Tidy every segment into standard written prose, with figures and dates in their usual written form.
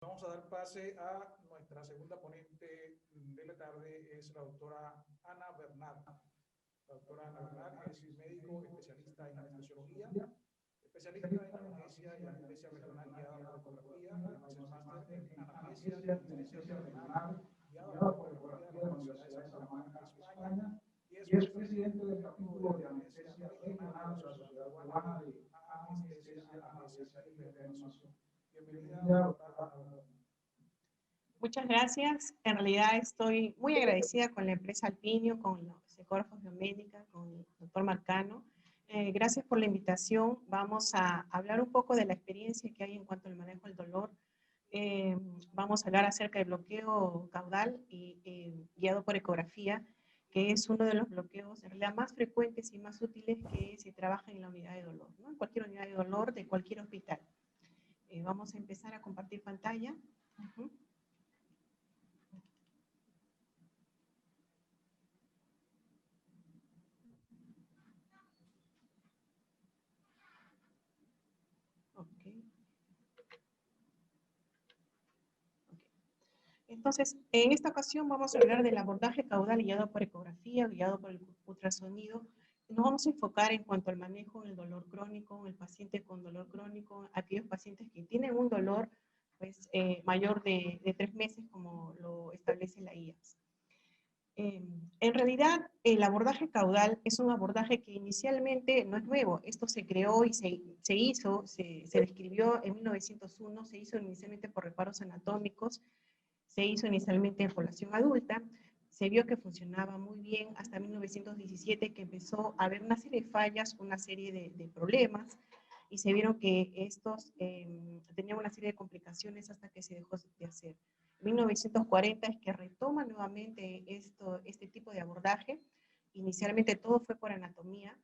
Vamos a dar pase a nuestra segunda ponente de la tarde, es la doctora Ana Bernal. La doctora Ana Bernal es médico especialista en anestesiología, especialista en analgesia y anestesia regional guiada por ecografía. Además es máster en analgesia y anestesia regional guiada por ecografía de la Universidad de Salamanca, España, y es presidente del capítulo de anestesia regional de la Sociedad Peruana de Anestesia, Analgesia y Reanimación. Bienvenida, doctora Ana Bernal. Muchas gracias. En realidad estoy muy agradecida con la empresa Alpinio, con los ecógrafos biomédica, con el doctor Marcano. Gracias por la invitación. Vamos a hablar un poco de la experiencia que hay en cuanto al manejo del dolor. Vamos a hablar acerca del bloqueo caudal y guiado por ecografía, que es uno de los bloqueos en realidad más frecuentes y más útiles que se trabaja en la unidad de dolor, ¿no? En cualquier unidad de dolor de cualquier hospital. Vamos a empezar a compartir pantalla. Entonces, en esta ocasión vamos a hablar del abordaje caudal guiado por ecografía, guiado por el ultrasonido. Nos vamos a enfocar en cuanto al manejo del dolor crónico, el paciente con dolor crónico, aquellos pacientes que tienen un dolor pues, mayor de 3 meses, como lo establece la IAS. En realidad, el abordaje caudal es un abordaje que inicialmente no es nuevo. Esto se creó y se describió en 1901, se hizo inicialmente por reparos anatómicos, se hizo inicialmente en población adulta, se vio que funcionaba muy bien hasta 1917, que empezó a haber una serie de fallas, una serie de problemas, y se vieron que estos tenían una serie de complicaciones hasta que se dejó de hacer. En 1940 es que retoma nuevamente este tipo de abordaje. Inicialmente todo fue por anatomía,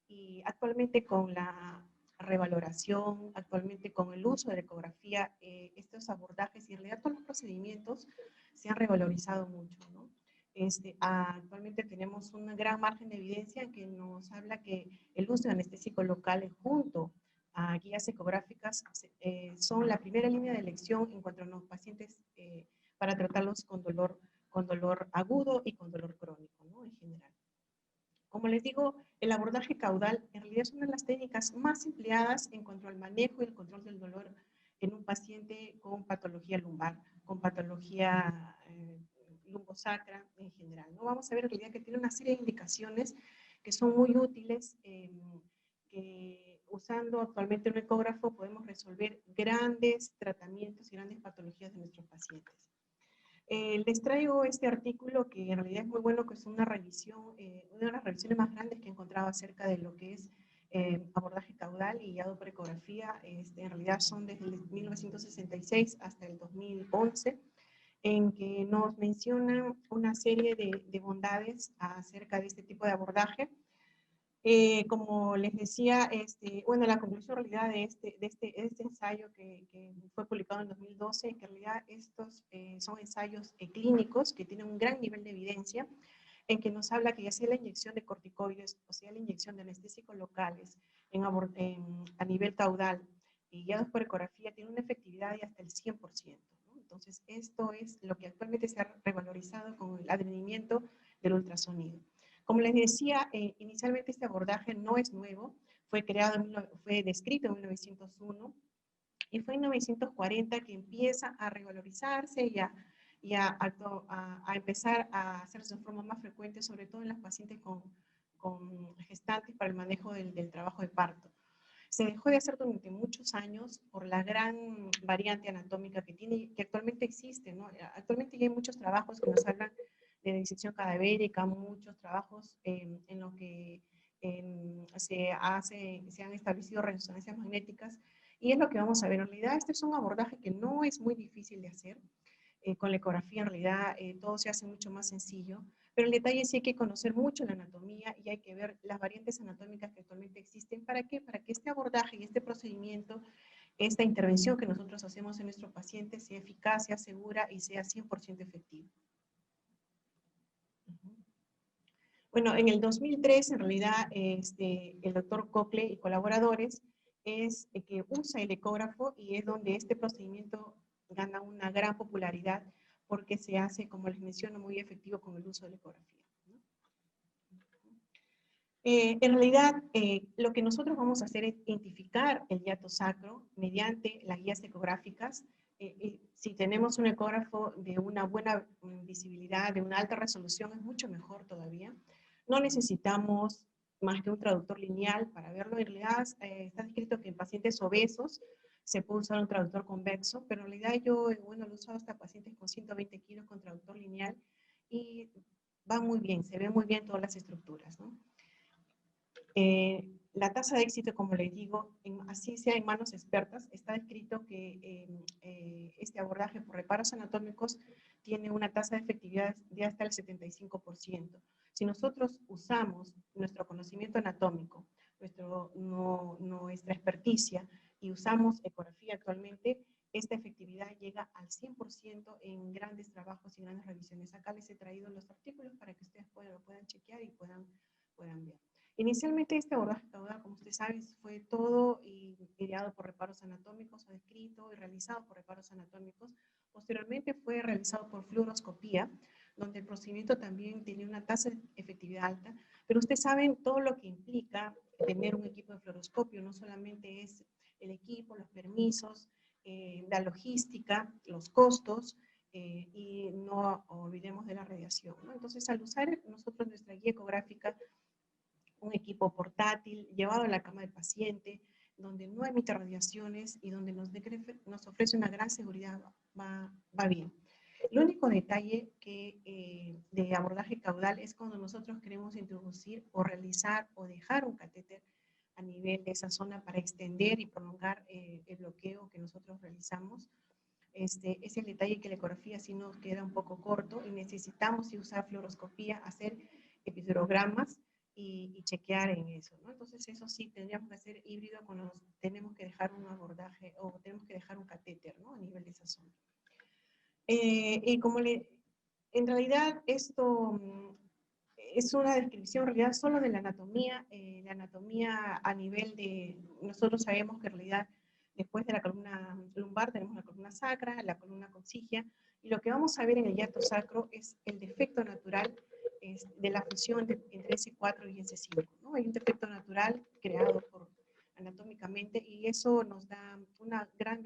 y actualmente con la revaloración, actualmente con el uso de la ecografía, estos abordajes y en realidad todos los procedimientos se han revalorizado mucho, ¿no? Actualmente tenemos un gran margen de evidencia que nos habla que el uso de anestésico local junto a guías ecográficas son la primera línea de elección en cuanto a los pacientes para tratarlos con dolor agudo y con dolor crónico, ¿no? En general. Como les digo, el abordaje caudal en realidad es una de las técnicas más empleadas en cuanto al manejo y el control del dolor en un paciente con patología lumbar, con patología lumbosacra en general, ¿no? Vamos a ver en realidad que tiene una serie de indicaciones que son muy útiles, que usando actualmente un ecógrafo podemos resolver grandes tratamientos y grandes patologías de nuestros pacientes. Les traigo este artículo que en realidad es muy bueno, que es una revisión, una de las revisiones más grandes que he encontrado acerca de lo que es abordaje caudal y guiado por ecografía. En realidad son desde el 1966 hasta el 2011, en que nos mencionan una serie de bondades acerca de este tipo de abordaje. Como les decía, bueno, la conclusión en realidad de este ensayo que fue publicado en 2012, que en realidad estos son ensayos clínicos que tienen un gran nivel de evidencia, en que nos habla que ya sea la inyección de corticoides, o sea la inyección de anestésicos locales a nivel caudal y guiados por ecografía, tiene una efectividad de hasta el 100%, ¿no? Entonces, esto es lo que actualmente se ha revalorizado con el advenimiento del ultrasonido. Como les decía, inicialmente este abordaje no es nuevo, fue descrito en 1901 y fue en 1940 que empieza a revalorizarse y a empezar a hacerse de forma más frecuente, sobre todo en las pacientes con gestantes para el manejo del trabajo de parto. Se dejó de hacer durante muchos años por la gran variante anatómica que actualmente existe, ¿no? Actualmente ya hay muchos trabajos que nos hablan de disección cadavérica, muchos trabajos en los que se han establecido resonancias magnéticas, y es lo que vamos a ver. En realidad este es un abordaje que no es muy difícil de hacer. Con la ecografía en realidad todo se hace mucho más sencillo, pero el detalle sí hay que conocer mucho la anatomía y hay que ver las variantes anatómicas que actualmente existen. ¿Para qué? Para que este abordaje y este procedimiento, esta intervención que nosotros hacemos en nuestro paciente sea eficaz, sea segura y sea 100% efectiva. Bueno, en el 2003, en realidad, el doctor Cocle y colaboradores es que usa el ecógrafo y es donde este procedimiento gana una gran popularidad porque se hace, como les menciono, muy efectivo con el uso de la ecografía, ¿no? En realidad, lo que nosotros vamos a hacer es identificar el hiato sacro mediante las guías ecográficas. Si tenemos un ecógrafo de una buena visibilidad, de una alta resolución, es mucho mejor todavía. No necesitamos más que un traductor lineal para verlo. En realidad está descrito que en pacientes obesos se puede usar un traductor convexo, pero en realidad yo, bueno, lo he usado hasta pacientes con 120 kilos con traductor lineal y va muy bien, se ven muy bien todas las estructuras, ¿no? La tasa de éxito, como les digo, así sea en manos expertas, está descrito que este abordaje por reparos anatómicos tiene una tasa de efectividad de hasta el 75%. Si nosotros usamos nuestro conocimiento anatómico, nuestra experticia y usamos ecografía actualmente, esta efectividad llega al 100% en grandes trabajos y grandes revisiones. Acá les he traído los artículos para que ustedes lo puedan chequear y puedan ver. Inicialmente este abordaje caudal, como ustedes saben, fue todo ideado por reparos anatómicos, o descrito y realizado por reparos anatómicos. Posteriormente fue realizado por fluoroscopía, donde el procedimiento también tenía una tasa de efectividad alta, pero ustedes saben todo lo que implica tener un equipo de fluoroscopio, no solamente es el equipo, los permisos, la logística, los costos, y no olvidemos de la radiación, ¿no? Entonces, al usar nosotros nuestra guía ecográfica, un equipo portátil llevado a la cama del paciente, donde no emite radiaciones y donde nos ofrece una gran seguridad, va bien. El único detalle de abordaje caudal es cuando nosotros queremos introducir o realizar o dejar un catéter a nivel de esa zona para extender y prolongar el bloqueo que nosotros realizamos. Es el detalle que la ecografía sí nos queda un poco corto y necesitamos usar fluoroscopía, hacer epidurogramas y chequear en eso, ¿no? Entonces eso sí tendríamos que hacer híbrido cuando tenemos que dejar un abordaje o tenemos que dejar un catéter, ¿no? A nivel de esa zona. Y en realidad esto es una descripción en realidad solo de la anatomía a nivel de, nosotros sabemos que en realidad después de la columna lumbar tenemos la columna sacra, la columna coccygia, y lo que vamos a ver en el hiato sacro es el defecto natural de la fusión entre S4 y S5, ¿no? Hay un defecto natural creado anatómicamente y eso nos da una gran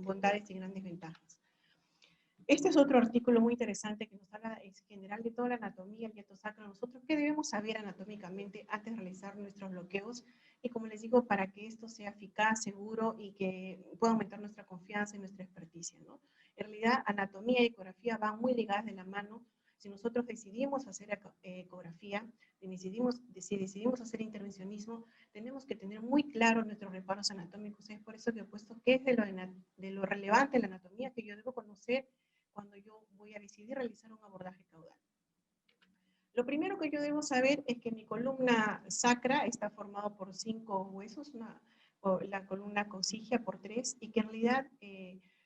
bondades y grandes ventajas. Este es otro artículo muy interesante que nos habla en general de toda la anatomía, el hiato sacro. Nosotros, ¿qué debemos saber anatómicamente antes de realizar nuestros bloqueos? Y como les digo, para que esto sea eficaz, seguro y que pueda aumentar nuestra confianza y nuestra experticia, ¿no? En realidad, anatomía y ecografía van muy ligadas de la mano. Si nosotros decidimos hacer ecografía, si decidimos hacer intervencionismo, tenemos que tener muy claro nuestros reparos anatómicos. Es por eso que he puesto qué es de lo relevante de la anatomía que yo debo conocer cuando yo voy a decidir realizar un abordaje caudal. Lo primero que yo debo saber es que mi columna sacra está formada por 5 huesos, la columna coccygia por 3, y que en realidad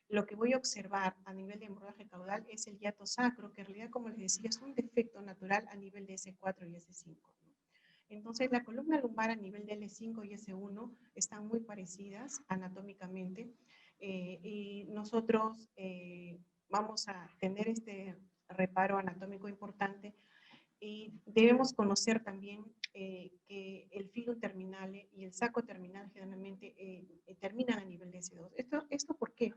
lo que voy a observar a nivel de abordaje caudal es el hiato sacro, que en realidad, como les decía, es un defecto natural a nivel de S4 y S5. ¿No? Entonces, la columna lumbar a nivel de L5 y S1 están muy parecidas anatómicamente, y nosotros vamos a tener este reparo anatómico importante y debemos conocer también que el filo terminal y el saco terminal generalmente terminan a nivel de S2. ¿Esto por qué?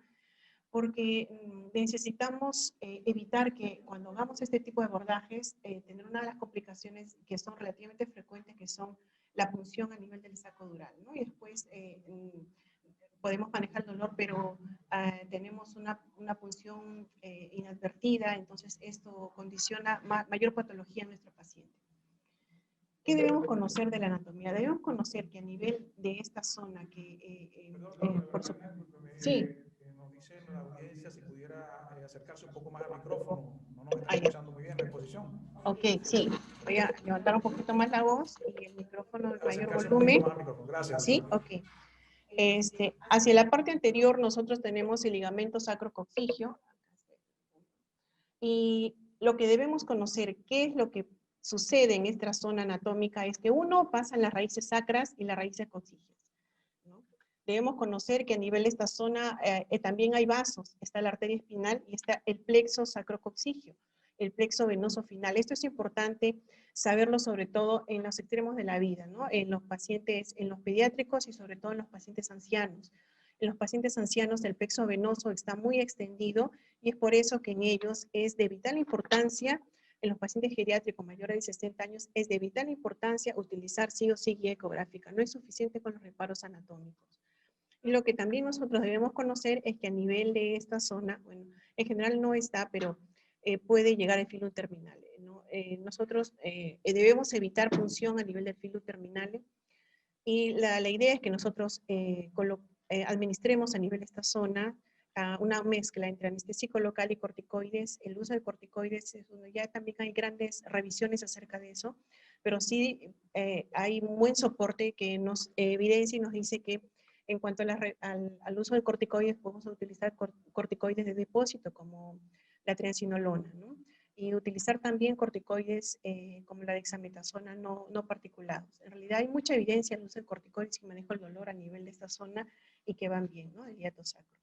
Porque necesitamos evitar que cuando hagamos este tipo de abordajes, tener una de las complicaciones que son relativamente frecuentes, que son la punción a nivel del saco dural, ¿no? Y después podemos manejar el dolor, pero tenemos una punción inadvertida, entonces esto condiciona mayor patología en nuestro paciente. ¿Qué debemos conocer de la anatomía? Debemos conocer que a nivel de esta zona que... sí. Nos dice la audiencia si pudiera acercarse un poco más al micrófono, no nos está escuchando muy bien la exposición. Ok, sí, voy a levantar un poquito más la voz y el micrófono de mayor Acercarse volumen. Un poquito más al micrófono. Gracias. Sí, ok. Hacia la parte anterior nosotros tenemos el ligamento sacrococcygeal y lo que debemos conocer, qué es lo que sucede en esta zona anatómica, es que uno pasa en las raíces sacras y las raíces coccygeas, ¿no? Debemos conocer que a nivel de esta zona también hay vasos, está la arteria espinal y está el plexo sacrococcigio, el plexo venoso final. Esto es importante saberlo sobre todo en los extremos de la vida, ¿no? En los pacientes, en los pediátricos y sobre todo en los pacientes ancianos. En los pacientes ancianos el plexo venoso está muy extendido y es por eso que en ellos es de vital importancia, en los pacientes geriátricos mayores de 60 años, es de vital importancia utilizar sí o sí guía ecográfica. No es suficiente con los reparos anatómicos. Y lo que también nosotros debemos conocer es que a nivel de esta zona, bueno, en general no está, pero puede llegar al filo terminal, ¿no? Nosotros debemos evitar punción a nivel del filo terminal y la idea es que nosotros administremos a nivel de esta zona una mezcla entre anestésico local y corticoides. El uso de corticoides es uno, ya también hay grandes revisiones acerca de eso, pero sí hay un buen soporte que nos evidencia y nos dice que en cuanto al uso de corticoides, podemos utilizar corticoides de depósito como la triancinolona, ¿no? Y utilizar también corticoides como la dexametasona no particulados. En realidad hay mucha evidencia del uso de corticoides que maneja el dolor a nivel de esta zona y que van bien, ¿no? El hiato sacro.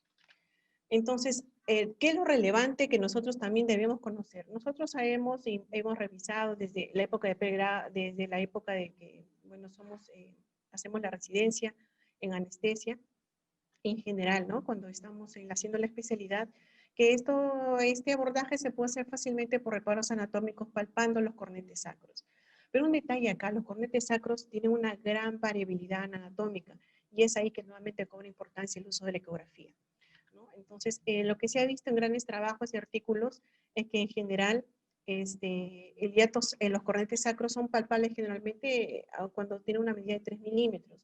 Entonces, ¿qué es lo relevante que nosotros también debemos conocer? Nosotros sabemos y hemos revisado desde la época de pregrado, desde la época de que, bueno, hacemos la residencia en anestesia, en general, ¿no? Cuando estamos haciendo la especialidad, que este abordaje se puede hacer fácilmente por reparos anatómicos palpando los cornetes sacros. Pero un detalle acá, los cornetes sacros tienen una gran variabilidad anatómica y es ahí que nuevamente cobra importancia el uso de la ecografía, ¿no? Entonces, lo que se ha visto en grandes trabajos y artículos es que en general los cornetes sacros son palpables generalmente cuando tienen una medida de 3 milímetros.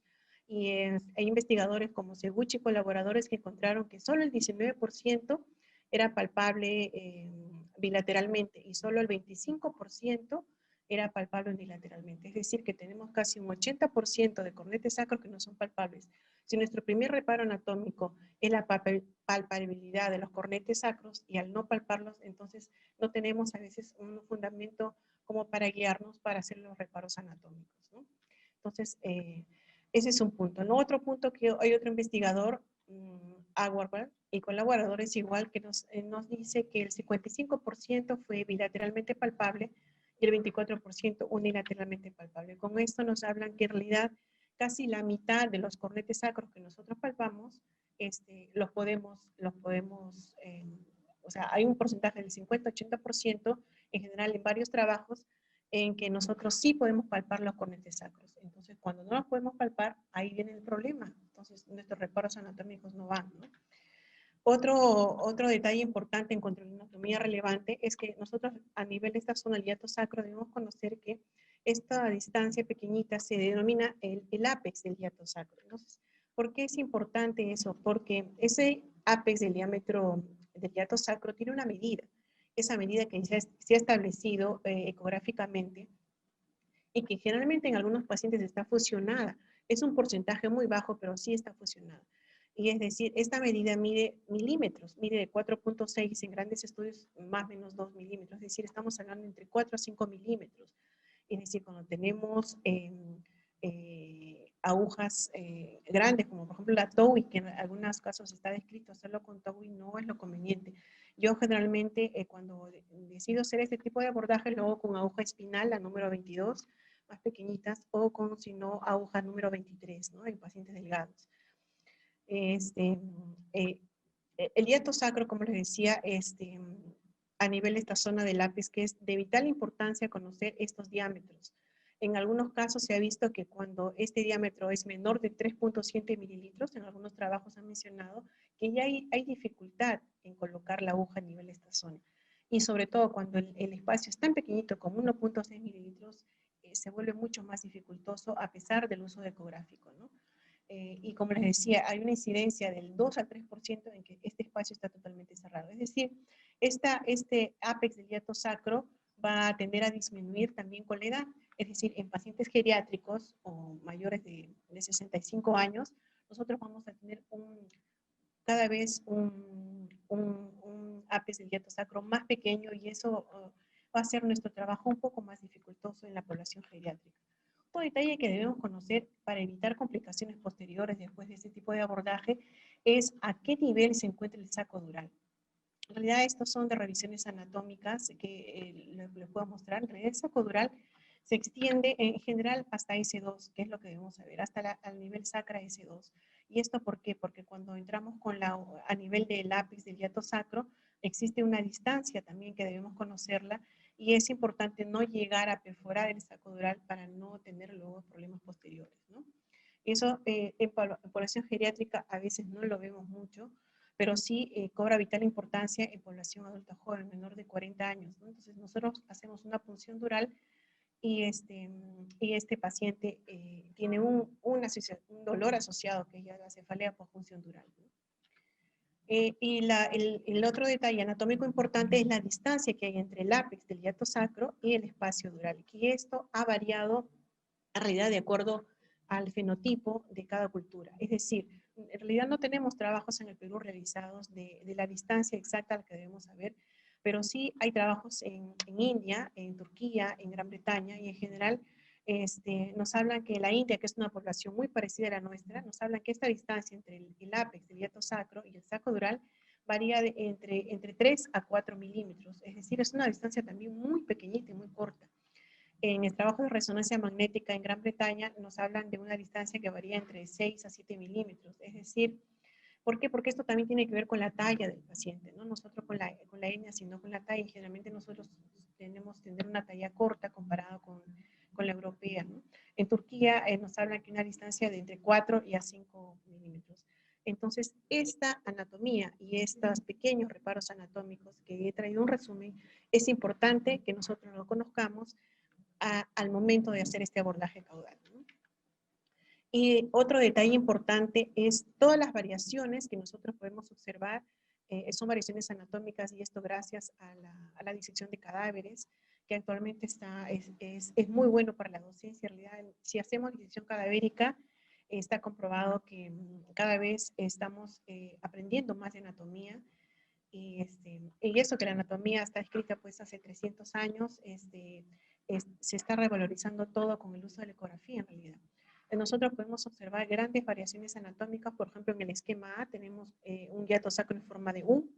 Y hay investigadores como Seguchi y colaboradores que encontraron que solo el 19% era palpable bilateralmente y solo el 25% era palpable unilateralmente. Es decir, que tenemos casi un 80% de cornetes sacros que no son palpables. Si nuestro primer reparo anatómico es la palpabilidad de los cornetes sacros y al no palparlos, entonces no tenemos a veces un fundamento como para guiarnos para hacer los reparos anatómicos, ¿no? Entonces, ese es un punto. ¿No? Otro punto que hay otro investigador, Agarwal, y colaboradores igual, que nos dice que el 55% fue bilateralmente palpable y el 24% unilateralmente palpable. Con esto nos hablan que en realidad casi la mitad de los cornetes sacros que nosotros palpamos, los podemos o sea, hay un porcentaje del 50-80% en general en varios trabajos en que nosotros sí podemos palpar los cornetes sacros. Entonces, cuando no los podemos palpar, ahí viene el problema. Entonces, nuestros reparos anatómicos no van, ¿no? Otro detalle importante en cuanto a la anatomía relevante es que nosotros a nivel de esta zona del hiato sacro debemos conocer que esta distancia pequeñita se denomina el ápex del hiato sacro. Entonces, ¿por qué es importante eso? Porque ese ápex del diámetro del hiato sacro tiene una medida. Esa medida que se ha establecido ecográficamente y que generalmente en algunos pacientes está fusionada. Es un porcentaje muy bajo, pero sí está fusionada. Y es decir, esta medida mide milímetros, mide de 4.6 en grandes estudios, más o menos 2 milímetros. Es decir, estamos hablando entre 4 a 5 milímetros. Es decir, cuando tenemos agujas grandes, como por ejemplo la TOWI, que en algunos casos está descrito hacerlo con TOWI, no es lo conveniente. Yo generalmente cuando decido hacer este tipo de abordaje lo hago con aguja espinal, la número 22, más pequeñitas, o con, si no, aguja número 23, ¿no? En pacientes delgados. El hiato sacro, como les decía, a nivel de esta zona del lápiz, que es de vital importancia conocer estos diámetros. En algunos casos se ha visto que cuando este diámetro es menor de 3.7 mililitros, en algunos trabajos han mencionado que ya hay dificultad en colocar la aguja a nivel de esta zona. Y sobre todo cuando el espacio es tan pequeñito como 1.6 mililitros, se vuelve mucho más dificultoso a pesar del uso ecográfico, ¿no? Y como les decía, hay una incidencia del 2 al 3% en que este espacio está totalmente cerrado. Es decir, este ápex del hiato sacro va a tender a disminuir también con la edad. Es decir, en pacientes geriátricos o mayores de 65 años, nosotros vamos a tener cada vez un ápex del hiato sacro más pequeño y eso va a hacer nuestro trabajo un poco más dificultoso en la población geriátrica. cuarto detalle que debemos conocer para evitar complicaciones posteriores después de este tipo de abordaje es a qué nivel se encuentra el saco dural. En realidad, estos son de revisiones anatómicas que les puedo mostrar. En realidad, el saco dural se extiende en general hasta S2, que es lo que debemos saber, hasta al nivel sacra S2. ¿Y esto por qué? Porque cuando entramos a nivel del ápice del hiato sacro, existe una distancia también que debemos conocerla y es importante no llegar a perforar el saco dural para no tener luego problemas posteriores, ¿no? Eso en población geriátrica a veces no lo vemos mucho, pero sí cobra vital importancia en población adulta joven, menor de 40 años, ¿no? Entonces nosotros hacemos una punción dural y este paciente tiene un dolor asociado, que es ya la cefalea por punción dural, ¿no? Y el otro detalle anatómico importante es la distancia que hay entre el ápice del hiato sacro y el espacio dural, y esto ha variado en realidad de acuerdo al fenotipo de cada cultura. Es decir, en realidad no tenemos trabajos en el Perú realizados de la distancia exacta a la que debemos saber, pero sí hay trabajos en India, en Turquía, en Gran Bretaña, y en general nos hablan que la India, que es una población muy parecida a la nuestra, nos hablan que esta distancia entre el ápex del hiato sacro y el saco dural varía entre 3 a 4 milímetros, es decir, es una distancia también muy pequeñita y muy corta. En el trabajo de resonancia magnética en Gran Bretaña nos hablan de una distancia que varía entre 6 a 7 milímetros, es decir, ¿por qué? Porque esto también tiene que ver con la talla del paciente, ¿no? Nosotros con la etnia, sino con la talla, y generalmente nosotros tenemos que tener una talla corta comparada con la europea, ¿no? En Turquía nos hablan que una distancia de entre 4 y a 5 milímetros. Entonces, esta anatomía y estos pequeños reparos anatómicos que he traído un resumen, es importante que nosotros lo conozcamos al momento de hacer este abordaje caudal, ¿no? Y otro detalle importante es todas las variaciones que nosotros podemos observar, son variaciones anatómicas, y esto gracias a la disección de cadáveres, que actualmente es muy bueno para la docencia. En realidad, si hacemos disección cadavérica, está comprobado que cada vez estamos aprendiendo más de anatomía, y eso que la anatomía está escrita pues hace 300 años, se está revalorizando todo con el uso de la ecografía en realidad. Nosotros podemos observar grandes variaciones anatómicas. Por ejemplo, en el esquema A tenemos un hiato sacro en forma de U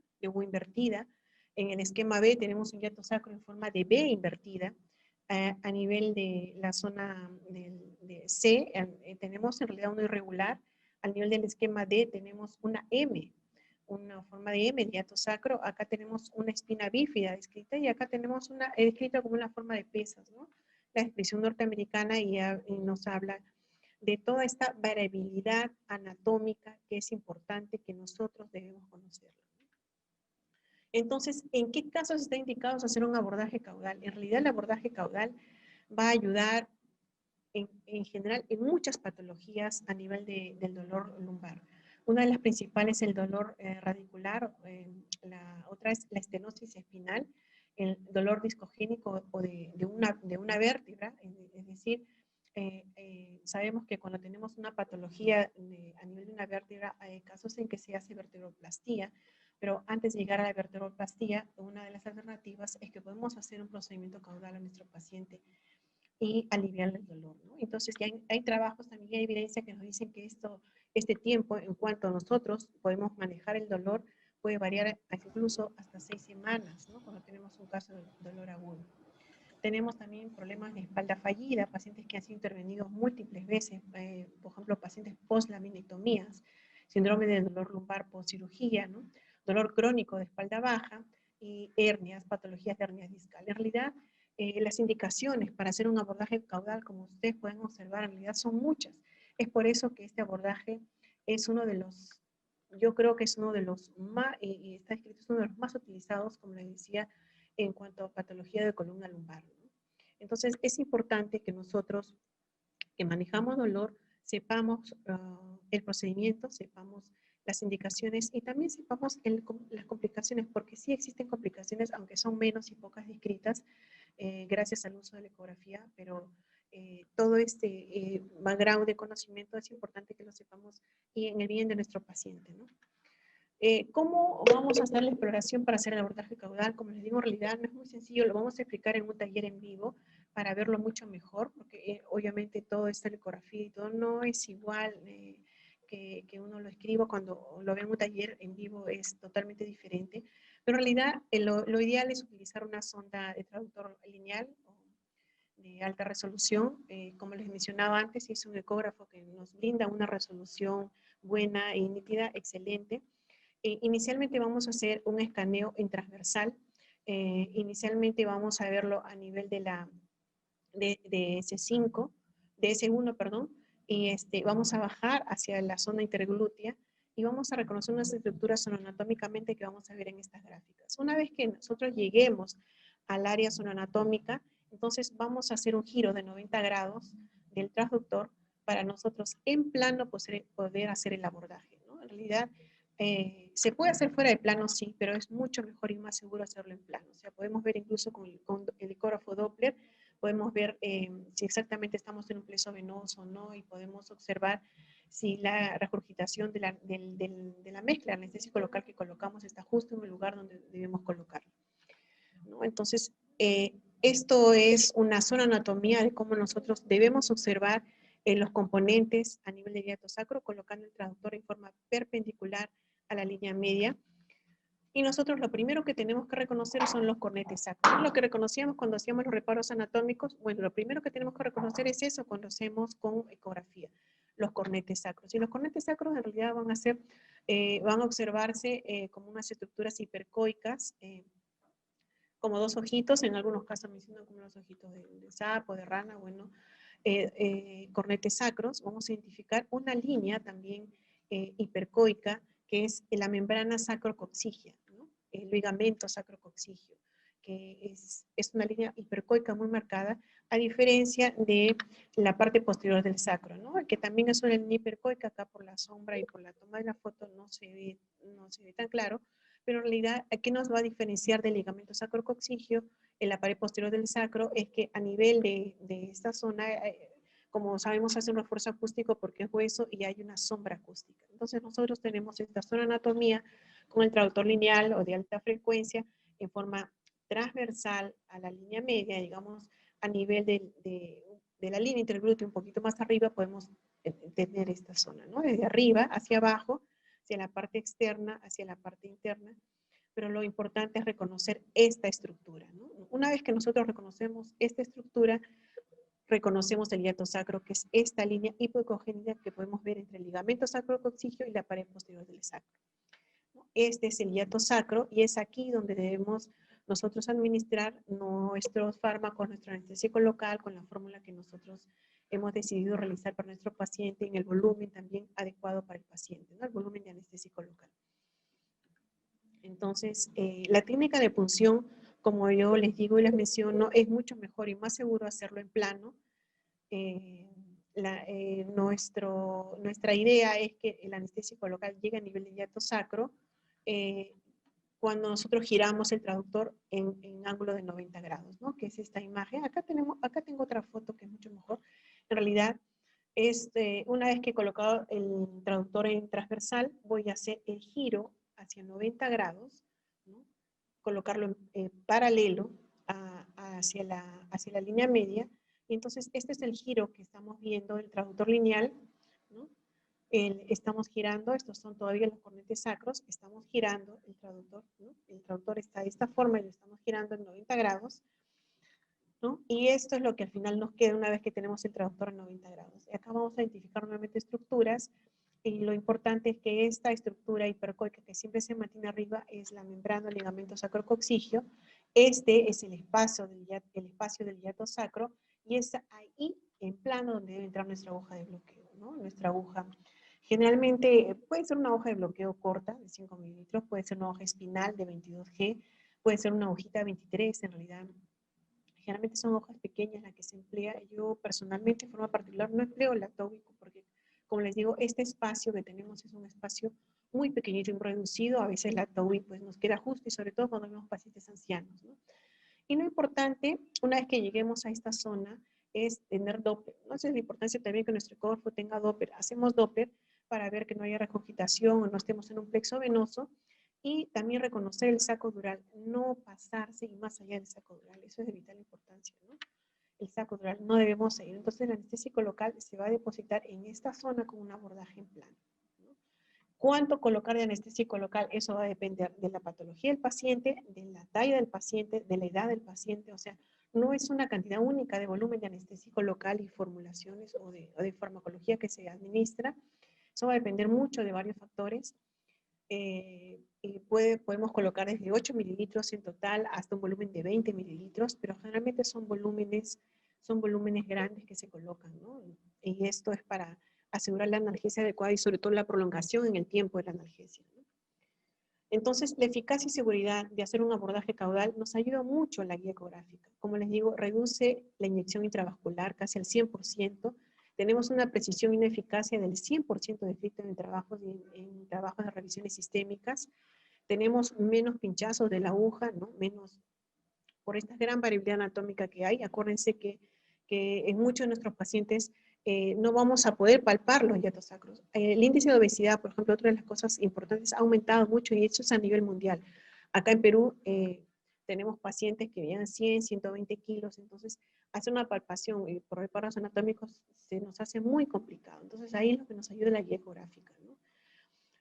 invertida. En el esquema B tenemos un hiato sacro en forma de B invertida. A nivel de la zona de C tenemos en realidad uno irregular. Al nivel del esquema D tenemos una M, una forma de M, hiato sacro. Acá tenemos una espina bífida descrita, y acá tenemos una descrita como una forma de pesas, ¿no? La expresión norteamericana y nos habla de toda esta variabilidad anatómica que es importante que nosotros debemos conocerla. Entonces, ¿en qué casos está indicado hacer un abordaje caudal? En realidad, el abordaje caudal va a ayudar en general en muchas patologías a nivel del dolor lumbar. Una de las principales es el dolor radicular, la otra es la estenosis espinal, el dolor discogénico o de una vértebra, es decir, sabemos que cuando tenemos una patología a nivel de una vértebra, hay casos en que se hace vertebroplastía, pero antes de llegar a la vertebroplastía, una de las alternativas es que podemos hacer un procedimiento caudal a nuestro paciente y aliviar el dolor, ¿no? Entonces ya hay trabajos, también hay evidencia que nos dicen que este tiempo, en cuanto nosotros podemos manejar el dolor, puede variar incluso hasta 6 semanas, ¿no? Cuando tenemos un caso de dolor agudo. Tenemos también problemas de espalda fallida, pacientes que han sido intervenidos múltiples veces, por ejemplo, pacientes post-laminectomías, síndrome de dolor lumbar post-cirugía, ¿no? Dolor crónico de espalda baja y hernias, patologías de hernias discales. En realidad, las indicaciones para hacer un abordaje caudal, como ustedes pueden observar, en realidad son muchas. Es por eso que este abordaje es uno de los, yo creo que es uno de los más, y está escrito, es uno de los más utilizados, como les decía, en cuanto a patología de columna lumbar, ¿no? Entonces, es importante que nosotros, que manejamos dolor, sepamos el procedimiento, sepamos las indicaciones y también sepamos las complicaciones, porque sí existen complicaciones, aunque son menos y pocas descritas, gracias al uso de la ecografía, pero todo este background de conocimiento es importante que lo sepamos y en el bien de nuestro paciente, ¿no? ¿Cómo vamos a hacer la exploración para hacer el abordaje caudal? Como les digo, en realidad no es muy sencillo, lo vamos a explicar en un taller en vivo para verlo mucho mejor, porque obviamente todo esta ecografía y todo no es igual que uno lo escriba cuando lo ve en un taller en vivo, es totalmente diferente. Pero en realidad lo ideal es utilizar una sonda de traductor lineal de alta resolución. Como les mencionaba antes, es un ecógrafo que nos brinda una resolución buena y nítida, excelente. Inicialmente vamos a hacer un escaneo en transversal. Inicialmente vamos a verlo a nivel de S5, de S1, perdón, y vamos a bajar hacia la zona interglútea y vamos a reconocer unas estructuras sonoanatómicamente que vamos a ver en estas gráficas. Una vez que nosotros lleguemos al área sonoanatómica, entonces vamos a hacer un giro de 90 grados del transductor para nosotros en plano poder hacer el abordaje, ¿no? En realidad, se puede hacer fuera de plano, sí, pero es mucho mejor y más seguro hacerlo en plano. O sea, podemos ver incluso con el ecógrafo Doppler, podemos ver si exactamente estamos en un pleso venoso o no, y podemos observar si la regurgitación de la mezcla anestésico local que colocamos está justo en el lugar donde debemos colocarlo, ¿no? Entonces, esto es una sola anatomía de cómo nosotros debemos observar los componentes a nivel del hiato sacro, colocando el traductor en forma perpendicular a la línea media. Y nosotros lo primero que tenemos que reconocer son los cornetes sacros. Lo que reconocíamos cuando hacíamos los reparos anatómicos, bueno, lo primero que tenemos que reconocer es eso cuando hacemos con ecografía, los cornetes sacros. Y los cornetes sacros en realidad van a observarse como unas estructuras hipercoicas, como dos ojitos, en algunos casos mencionan como los ojitos de sapo, de rana, bueno, cornetes sacros. Vamos a identificar una línea también hipercoica, que es la membrana sacrococcígea, ¿no? El ligamento sacrococcígeo, que es una línea hipercoica muy marcada, a diferencia de la parte posterior del sacro, ¿no? Que también es una línea hipercoica, acá por la sombra y por la toma de la foto no se ve tan claro, pero en realidad, ¿qué nos va a diferenciar del ligamento sacrococcígeo en la pared posterior del sacro? Es que a nivel de esta zona, como sabemos, hace un refuerzo acústico porque es hueso y hay una sombra acústica. Entonces nosotros tenemos esta zona anatomía con el traductor lineal o de alta frecuencia en forma transversal a la línea media, digamos, a nivel de la línea interglútea un poquito más arriba podemos tener esta zona, ¿no? Desde arriba hacia abajo, hacia la parte externa, hacia la parte interna, pero lo importante es reconocer esta estructura, ¿no? Una vez que nosotros reconocemos esta estructura, reconocemos el hiato sacro, que es esta línea hipoecogénica que podemos ver entre el ligamento sacrococcígeo y la pared posterior del sacro. Este es el hiato sacro y es aquí donde debemos nosotros administrar nuestros fármacos, nuestro anestésico local con la fórmula que nosotros hemos decidido realizar para nuestro paciente en el volumen también adecuado para el paciente, ¿no? El volumen de anestésico local. Entonces, la técnica de punción, como yo les digo y les menciono, es mucho mejor y más seguro hacerlo en plano. Nuestra idea es que el anestésico local llegue a nivel de hiato sacro cuando nosotros giramos el traductor en ángulo de 90 grados, ¿no? Que es esta imagen. Acá tengo otra foto que es mucho mejor. En realidad, una vez que he colocado el traductor en transversal, voy a hacer el giro hacia 90 grados, ¿no? Colocarlo en paralelo hacia la línea media. Y entonces, este es el giro que estamos viendo, el traductor lineal, ¿no? Estamos girando, estos son todavía los cornetes sacros, estamos girando el traductor, ¿no? El traductor está de esta forma y lo estamos girando en 90 grados, ¿no? Y esto es lo que al final nos queda una vez que tenemos el traductor en 90 grados. Y acá vamos a identificar nuevamente estructuras, y lo importante es que esta estructura hipercoica que siempre se mantiene arriba es la membrana del ligamento sacrococcígeo. Este es el espacio del hiato sacro, y es ahí en plano donde debe entrar nuestra aguja de bloqueo, ¿no? Nuestra aguja. Generalmente puede ser una hoja de bloqueo corta de 5 milímetros, puede ser una hoja espinal de 22G, puede ser una hojita de 23, en realidad. Generalmente son hojas pequeñas las que se emplea. Yo personalmente, en forma particular, no empleo el lactóbico porque, como les digo, este espacio que tenemos es un espacio muy pequeñito y muy reducido. A veces la TOWI pues nos queda justo, y sobre todo cuando vemos pacientes ancianos, ¿no? Y lo importante, una vez que lleguemos a esta zona, es tener Doppler, ¿no? Esa es la importancia también que nuestro ecógrafo tenga Doppler. Hacemos Doppler para ver que no haya regurgitación o no estemos en un plexo venoso, y también reconocer el saco dural, no pasarse y más allá del saco dural. Eso es de vital importancia, ¿no? el sacrodural, no debemos seguir. Entonces el anestésico local se va a depositar en esta zona con un abordaje en plano, ¿no? ¿Cuánto colocar de anestésico local? Eso va a depender de la patología del paciente, de la talla del paciente, de la edad del paciente. O sea, no es una cantidad única de volumen de anestésico local y formulaciones o de farmacología que se administra. Eso va a depender mucho de varios factores. Y podemos colocar desde 8 mililitros en total hasta un volumen de 20 mililitros, pero generalmente son volúmenes grandes que se colocan, ¿no? Y esto es para asegurar la analgesia adecuada y sobre todo la prolongación en el tiempo de la analgesia, ¿no? Entonces, la eficacia y seguridad de hacer un abordaje caudal nos ayuda mucho en la guía ecográfica. Como les digo, reduce la inyección intravascular casi al 100%. Tenemos una precisión y una eficacia del 100% de efecto en trabajos de revisiones sistémicas. Tenemos menos pinchazos de la aguja, ¿no? Menos, por esta gran variabilidad anatómica que hay. Acuérdense que en muchos de nuestros pacientes no vamos a poder palpar los hiatos sacros. El índice de obesidad, por ejemplo, otra de las cosas importantes, ha aumentado mucho y eso es a nivel mundial. Acá en Perú tenemos pacientes que llegan 100, 120 kilos, entonces hacer una palpación por reparos anatómicos se nos hace muy complicado. Entonces ahí es lo que nos ayuda la guía ecográfica, ¿no?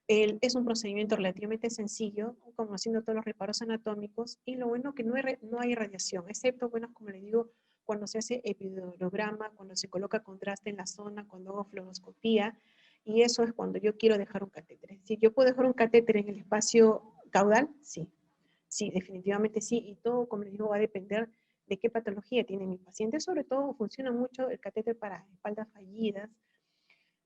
Es un procedimiento relativamente sencillo, conociendo todos los reparos anatómicos, y lo bueno que no hay radiación, excepto, bueno, como les digo, cuando se hace epidurograma, cuando se coloca contraste en la zona, cuando hago fluoroscopía, y eso es cuando yo quiero dejar un catéter. Es decir, ¿yo puedo dejar un catéter en el espacio caudal? Sí, sí, definitivamente sí, y todo, como les digo, va a depender de qué patología tiene mi paciente. Sobre todo funciona mucho el catéter para espaldas fallidas,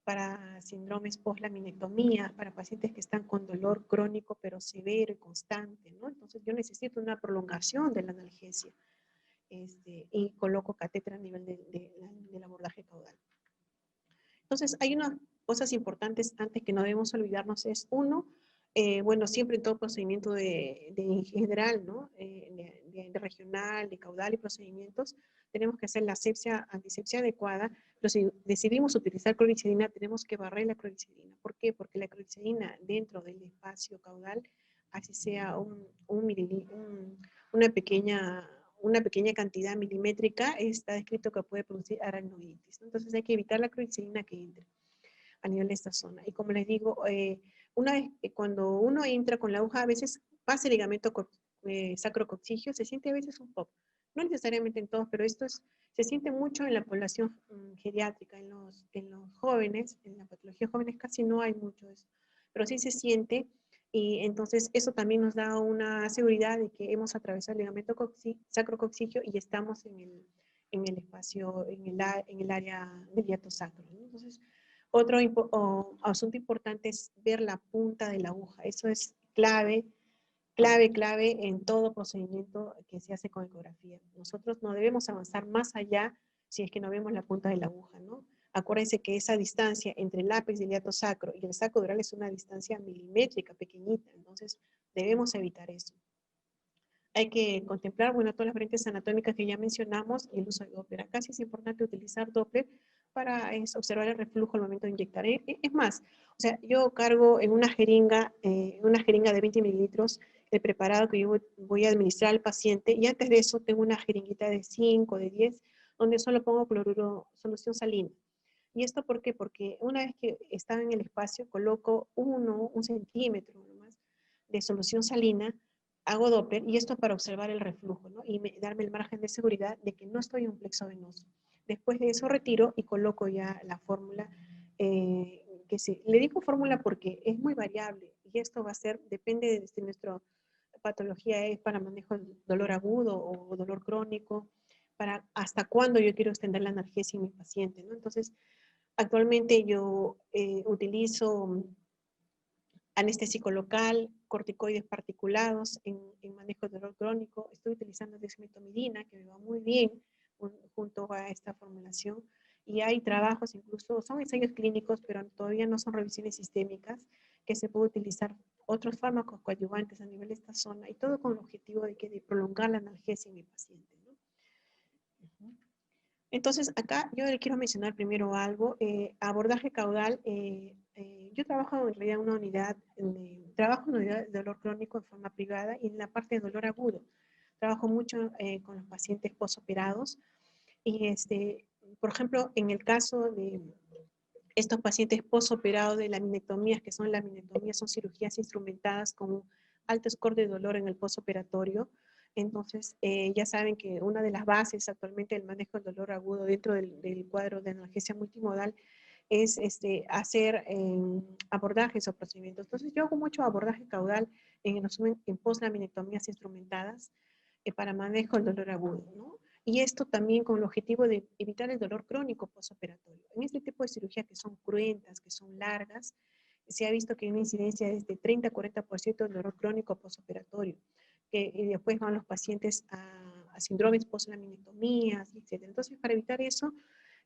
para síndromes post-laminectomía, para pacientes que están con dolor crónico pero severo y constante, ¿no? Entonces yo necesito una prolongación de la analgesia y coloco catéter a nivel del abordaje caudal. Entonces hay unas cosas importantes antes que no debemos olvidarnos. Es uno, bueno, siempre en todo procedimiento de general, ¿no? De regional, de caudal y procedimientos, tenemos que hacer la antisepsia adecuada, pero si decidimos utilizar clorhexidina, tenemos que barrer la clorhexidina. ¿Por qué? Porque la clorhexidina dentro del espacio caudal, así sea una pequeña cantidad milimétrica, está descrito que puede producir aracnoiditis, ¿no? Entonces hay que evitar la clorhexidina que entre a nivel de esta zona. Y como les digo, una vez cuando uno entra con la aguja, a veces pasa el ligamento sacrococcigio, se siente a veces un poco, no necesariamente en todos, pero se siente mucho en la población geriátrica, en los jóvenes, en la patología jóvenes casi no hay mucho eso, pero sí se siente, y entonces eso también nos da una seguridad de que hemos atravesado el ligamento sacrococcigio y estamos en el espacio, en el área del hiato sacro, ¿no? Entonces, otro asunto importante es ver la punta de la aguja. Eso es clave en todo procedimiento que se hace con ecografía. Nosotros no debemos avanzar más allá si es que no vemos la punta de la aguja, ¿no? Acuérdense que esa distancia entre el ápice del hiato sacro y el sacrodural es una distancia milimétrica, pequeñita, entonces debemos evitar eso. Hay que contemplar, bueno, todas las variantes anatómicas que ya mencionamos y el uso de Doppler. Acá sí es importante utilizar Doppler para observar el reflujo al momento de inyectar. Es más, o sea, yo cargo en una jeringa de 20 mililitros el preparado que yo voy a administrar al paciente, y antes de eso tengo una jeringuita de 5, de 10, donde solo pongo cloruro, solución salina. ¿Y esto por qué? Porque una vez que está en el espacio, coloco un centímetro nomás de solución salina, hago Doppler, y esto para observar el reflujo, ¿no? Y darme el margen de seguridad de que no estoy en un plexo venoso. Después de eso retiro y coloco ya la fórmula, le digo fórmula porque es muy variable, y esto va a ser, depende de si nuestra patología es para manejo de dolor agudo o dolor crónico, para hasta cuándo yo quiero extender la analgesia en mi paciente, ¿no? Entonces, actualmente yo utilizo anestésico local, corticoides particulados en manejo de dolor crónico. Estoy utilizando dexmedetomidina, que me va muy bien junto a esta formulación. Y hay trabajos, incluso son ensayos clínicos, pero todavía no son revisiones sistémicas, que se puede utilizar otros fármacos coadyuvantes a nivel de esta zona, y todo con el objetivo de prolongar la analgesia en mi paciente, ¿no? Entonces, acá yo le quiero mencionar primero algo, abordaje caudal. Yo trabajo en realidad en una unidad de dolor crónico en forma privada, y en la parte de dolor agudo. Trabajo mucho con los pacientes posoperados. Y por ejemplo, en el caso de estos pacientes posoperados de laminectomías, que son laminectomías, son cirugías instrumentadas con un alto score de dolor en el posoperatorio. Entonces, ya saben que una de las bases actualmente del manejo del dolor agudo dentro del cuadro de analgesia multimodal es hacer abordajes o procedimientos. Entonces, yo hago mucho abordaje caudal en poslaminectomías instrumentadas para manejo del dolor agudo, ¿no? Y esto también con el objetivo de evitar el dolor crónico postoperatorio. En este tipo de cirugía que son cruentas, que son largas, se ha visto que hay una incidencia de 30 a 40% del dolor crónico postoperatorio, y después van los pacientes a síndromes postlaminectomías, etc. Entonces, para evitar eso,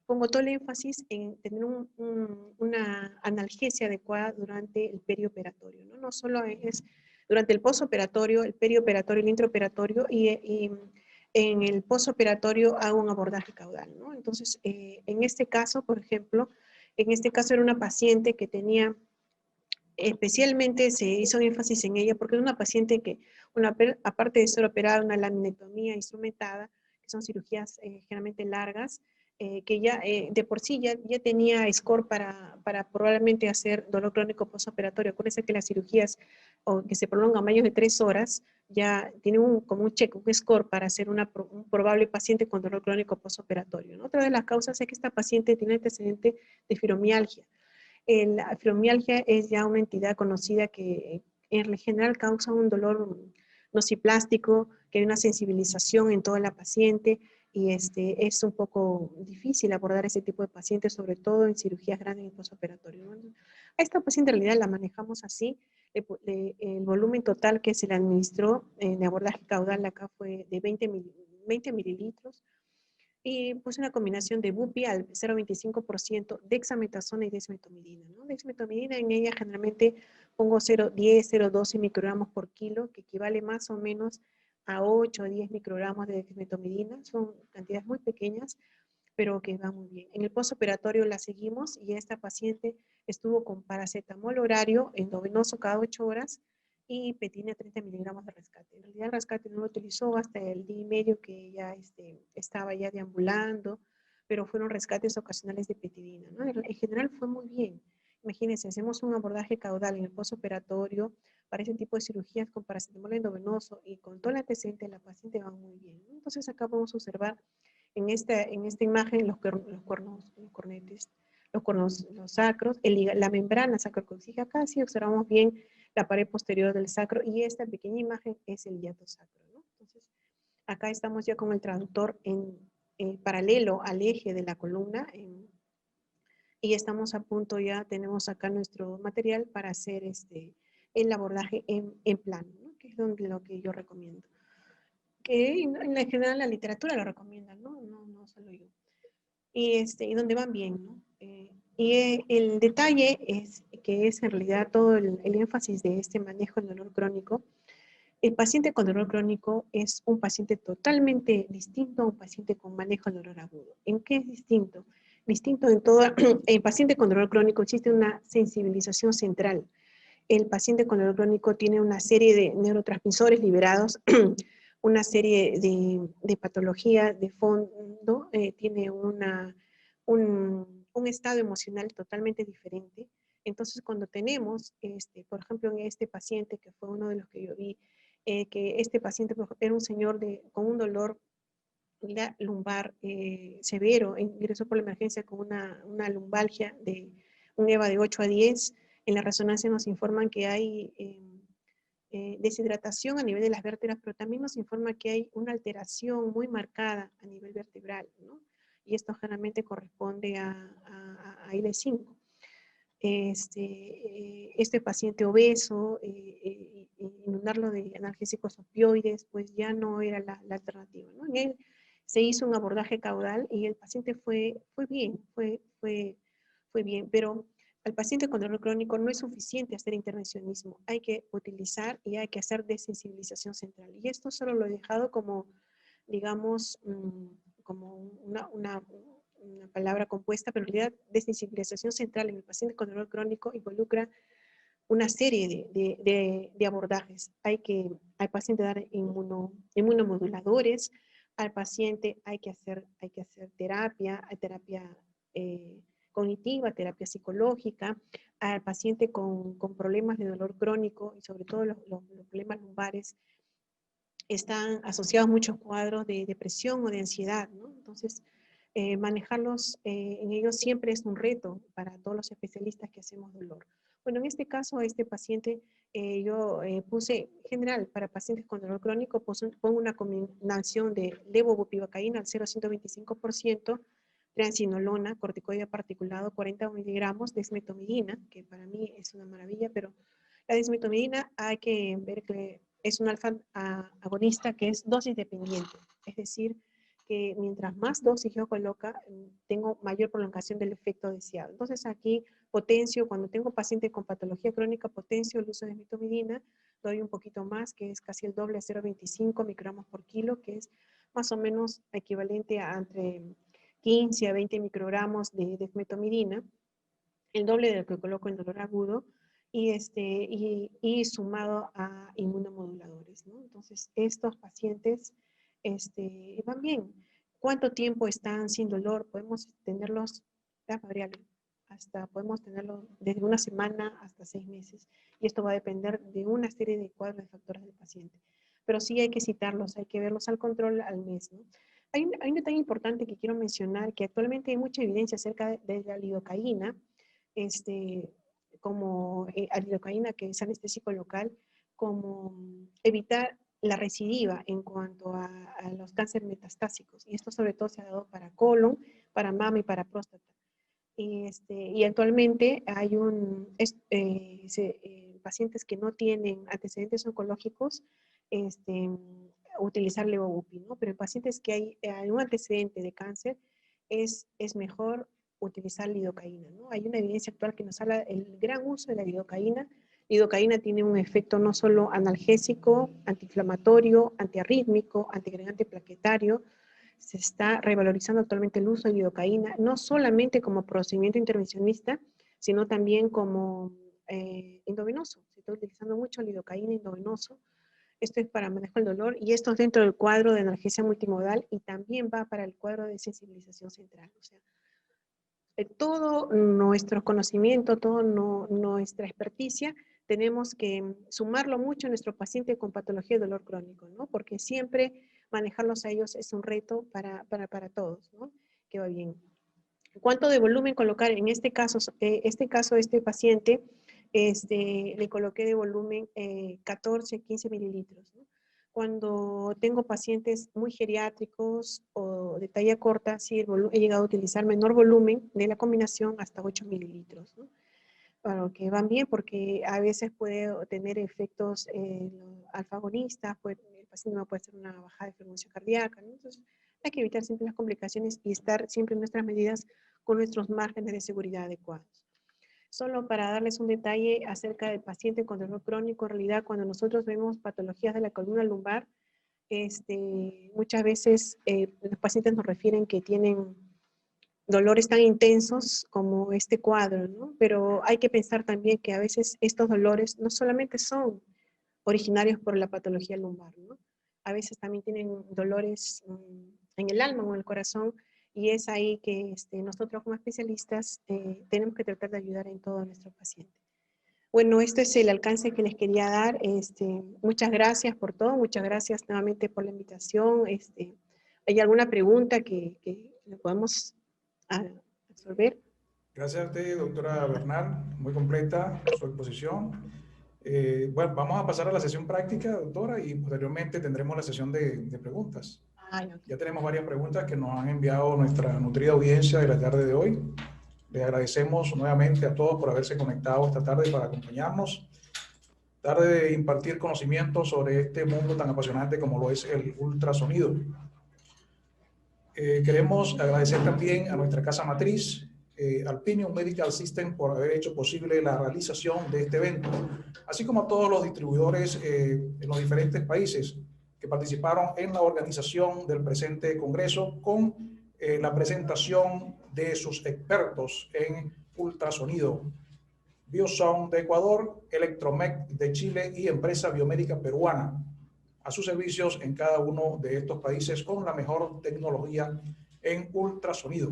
pongo todo el énfasis en tener una analgesia adecuada durante el perioperatorio, ¿no? No solo es durante el postoperatorio, el perioperatorio, el intraoperatorio, y en el postoperatorio hago un abordaje caudal, ¿no? Entonces, en este caso, por ejemplo, en este caso era una paciente que tenía, especialmente se hizo énfasis en ella porque era una paciente que, aparte de ser operada, una laminectomía instrumentada, que son cirugías generalmente largas, que ya de por sí ya tenía score para probablemente hacer dolor crónico postoperatorio. Acuérdense que las cirugías que se prolongan más de 3 horas ya tienen como un check, un score para ser un probable paciente con dolor crónico postoperatorio, ¿no? Otra de las causas es que esta paciente tiene antecedente de fibromialgia. La fibromialgia es ya una entidad conocida que en general causa un dolor nociplástico, que hay una sensibilización en toda la paciente, y es un poco difícil abordar ese tipo de pacientes, sobre todo en cirugías grandes y postoperatorio, ¿no? A esta paciente en realidad la manejamos así. El volumen total que se le administró en abordaje caudal acá fue de 20 mililitros, y puse una combinación de bupi al 0,25%, dexametasona y desmetomidina, ¿no? Dexmetomidina en ella generalmente pongo 0,10, 0,12 microgramos por kilo, que equivale más o menos a 8 o 10 microgramos de dexmetomidina. Son cantidades muy pequeñas, pero que van muy bien. En el postoperatorio la seguimos y esta paciente estuvo con paracetamol horario endovenoso cada 8 horas y petina 30 miligramos de rescate. En realidad el rescate no lo utilizó hasta el día y medio que ya estaba ya deambulando, pero fueron rescates ocasionales de petidina, ¿no? En general fue muy bien. Imagínense, hacemos un abordaje caudal en el postoperatorio para ese tipo de cirugías con paracetamol endovenoso y con todo el antecedente de la paciente va muy bien, ¿no? Entonces acá podemos observar en esta imagen los cornetes, los sacros, la membrana sacrococcígea. Acá sí observamos bien la pared posterior del sacro, y esta pequeña imagen es el hiato sacro, ¿no? Entonces, acá estamos ya con el traductor en paralelo al eje de la columna, y estamos a punto, ya tenemos acá nuestro material para hacer el abordaje en plano, ¿no? Que es lo que yo recomiendo. Que en general la literatura lo recomienda, ¿no? No solo yo. Y donde van bien, ¿no? El detalle es que es en realidad todo el énfasis de este manejo del dolor crónico. El paciente con dolor crónico es un paciente totalmente distinto a un paciente con manejo del dolor agudo. ¿En qué es distinto? Distinto en todo, el paciente con dolor crónico existe una sensibilización central. El paciente con dolor crónico tiene una serie de neurotransmisores liberados, una serie de patología de fondo, tiene un estado emocional totalmente diferente. Entonces, cuando tenemos, por ejemplo, en este paciente, que fue uno de los que yo vi, que este paciente era un señor con un dolor lumbar severo, ingresó por la emergencia con una lumbalgia de un EVA de 8 a 10. En la resonancia nos informan que hay deshidratación a nivel de las vértebras, pero también nos informa que hay una alteración muy marcada a nivel vertebral, ¿no? Y esto generalmente corresponde a IL-5. Este paciente obeso, inundarlo de analgésicos opioides, pues ya no era la alternativa, ¿no? En él se hizo un abordaje caudal y el paciente fue bien, fue bien, pero al paciente con dolor crónico no es suficiente hacer intervencionismo, hay que utilizar y hay que hacer desensibilización central. Y esto solo lo he dejado como, digamos, como una palabra compuesta, pero en realidad desensibilización central en el paciente con dolor crónico involucra una serie de abordajes. Hay que al paciente dar inmunomoduladores, al paciente hay que hacer terapia, hay terapia cognitiva, terapia psicológica, al paciente con problemas de dolor crónico y sobre todo los problemas lumbares están asociados muchos cuadros de depresión o de ansiedad, ¿no? Entonces, manejarlos en ellos siempre es un reto para todos los especialistas que hacemos dolor. Bueno, en este caso, a este paciente, yo puse, en general, para pacientes con dolor crónico, pongo una combinación de levobupivacaína al 0,125%, triancinolona, corticoide particulado, 40 miligramos, desmetomidina, que para mí es una maravilla, pero la desmetomidina hay que ver que es un alfa agonista que es dosis dependiente, es decir, que mientras más dosis yo coloca, tengo mayor prolongación del efecto deseado. Entonces aquí potencio, cuando tengo pacientes con patología crónica, potencio el uso de desmetomidina, doy un poquito más, que es casi el doble a 0,25 microgramos por kilo, que es más o menos equivalente a entre 15 a 20 microgramos de desmetomidina, el doble de lo que coloco en dolor agudo, y sumado a inmunomoduladores, ¿no? Entonces, estos pacientes van bien. ¿Cuánto tiempo están sin dolor? Podemos tenerlos, podemos tenerlos desde una semana hasta 6 meses. Y esto va a depender de una serie de cuadros de factores del paciente. Pero sí hay que citarlos, hay que verlos al control al mes, ¿no? Hay un detalle importante que quiero mencionar, que actualmente hay mucha evidencia acerca de la lidocaína, como lidocaína, que es anestésico local, como evitar la recidiva en cuanto a los cánceres metastásicos. Y esto sobre todo se ha dado para colon, para mama y para próstata. Y actualmente hay pacientes que no tienen antecedentes oncológicos, utilizar levobupi, ¿no? Pero en pacientes que hay un antecedente de cáncer, es mejor utilizar lidocaína, ¿no? Hay una evidencia actual que nos habla del gran uso de la lidocaína. Lidocaína tiene un efecto no solo analgésico, antiinflamatorio, antiarrítmico, antiagregante plaquetario. Se está revalorizando actualmente el uso de lidocaína, no solamente como procedimiento intervencionista, sino también como endovenoso. Se está utilizando mucho lidocaína endovenoso. Esto es para manejo del dolor y esto es dentro del cuadro de analgesia multimodal y también va para el cuadro de sensibilización central. O sea, todo nuestro conocimiento, toda nuestra experticia, tenemos que sumarlo mucho a nuestro paciente con patología de dolor crónico, ¿no? Porque siempre manejarlos a ellos es un reto para todos, ¿no? Que va bien. ¿Cuánto de volumen colocar? En este caso, este paciente, le coloqué de volumen 14, 15 mililitros, ¿no? Cuando tengo pacientes muy geriátricos o de talla corta, sí he llegado a utilizar menor volumen de la combinación hasta 8 mililitros, ¿no? Para que van bien, porque a veces puede tener efectos alfa-agonistas, el paciente no puede tener una bajada de frecuencia cardíaca, ¿no? Entonces, hay que evitar siempre las complicaciones y estar siempre en nuestras medidas con nuestros márgenes de seguridad adecuados. Solo para darles un detalle acerca del paciente con dolor crónico, en realidad cuando nosotros vemos patologías de la columna lumbar, muchas veces los pacientes nos refieren que tienen dolores tan intensos como este cuadro, ¿no? Pero hay que pensar también que a veces estos dolores no solamente son originarios por la patología lumbar, ¿no? A veces también tienen dolores en el alma o en el corazón, y es ahí que nosotros como especialistas tenemos que tratar de ayudar en todo nuestro paciente. Bueno, este es el alcance que les quería dar. Muchas gracias por todo, muchas gracias nuevamente por la invitación. ¿Hay alguna pregunta que le podamos resolver? Gracias a usted, doctora Bernal, muy completa su exposición. Bueno, vamos a pasar a la sesión práctica, doctora, y posteriormente tendremos la sesión de preguntas. Ay, okay. Ya tenemos varias preguntas que nos han enviado nuestra nutrida audiencia de la tarde de hoy. Les agradecemos nuevamente a todos por haberse conectado esta tarde para acompañarnos. Tarde de impartir conocimientos sobre este mundo tan apasionante como lo es el ultrasonido. Queremos agradecer también a nuestra casa matriz, Alpinium Medical System, por haber hecho posible la realización de este evento, así como a todos los distribuidores en los diferentes países que participaron en la organización del presente congreso con la presentación de sus expertos en ultrasonido. Biosound de Ecuador, Electromec de Chile y Empresa Biomédica Peruana. a sus servicios en cada uno de estos países con la mejor tecnología en ultrasonido.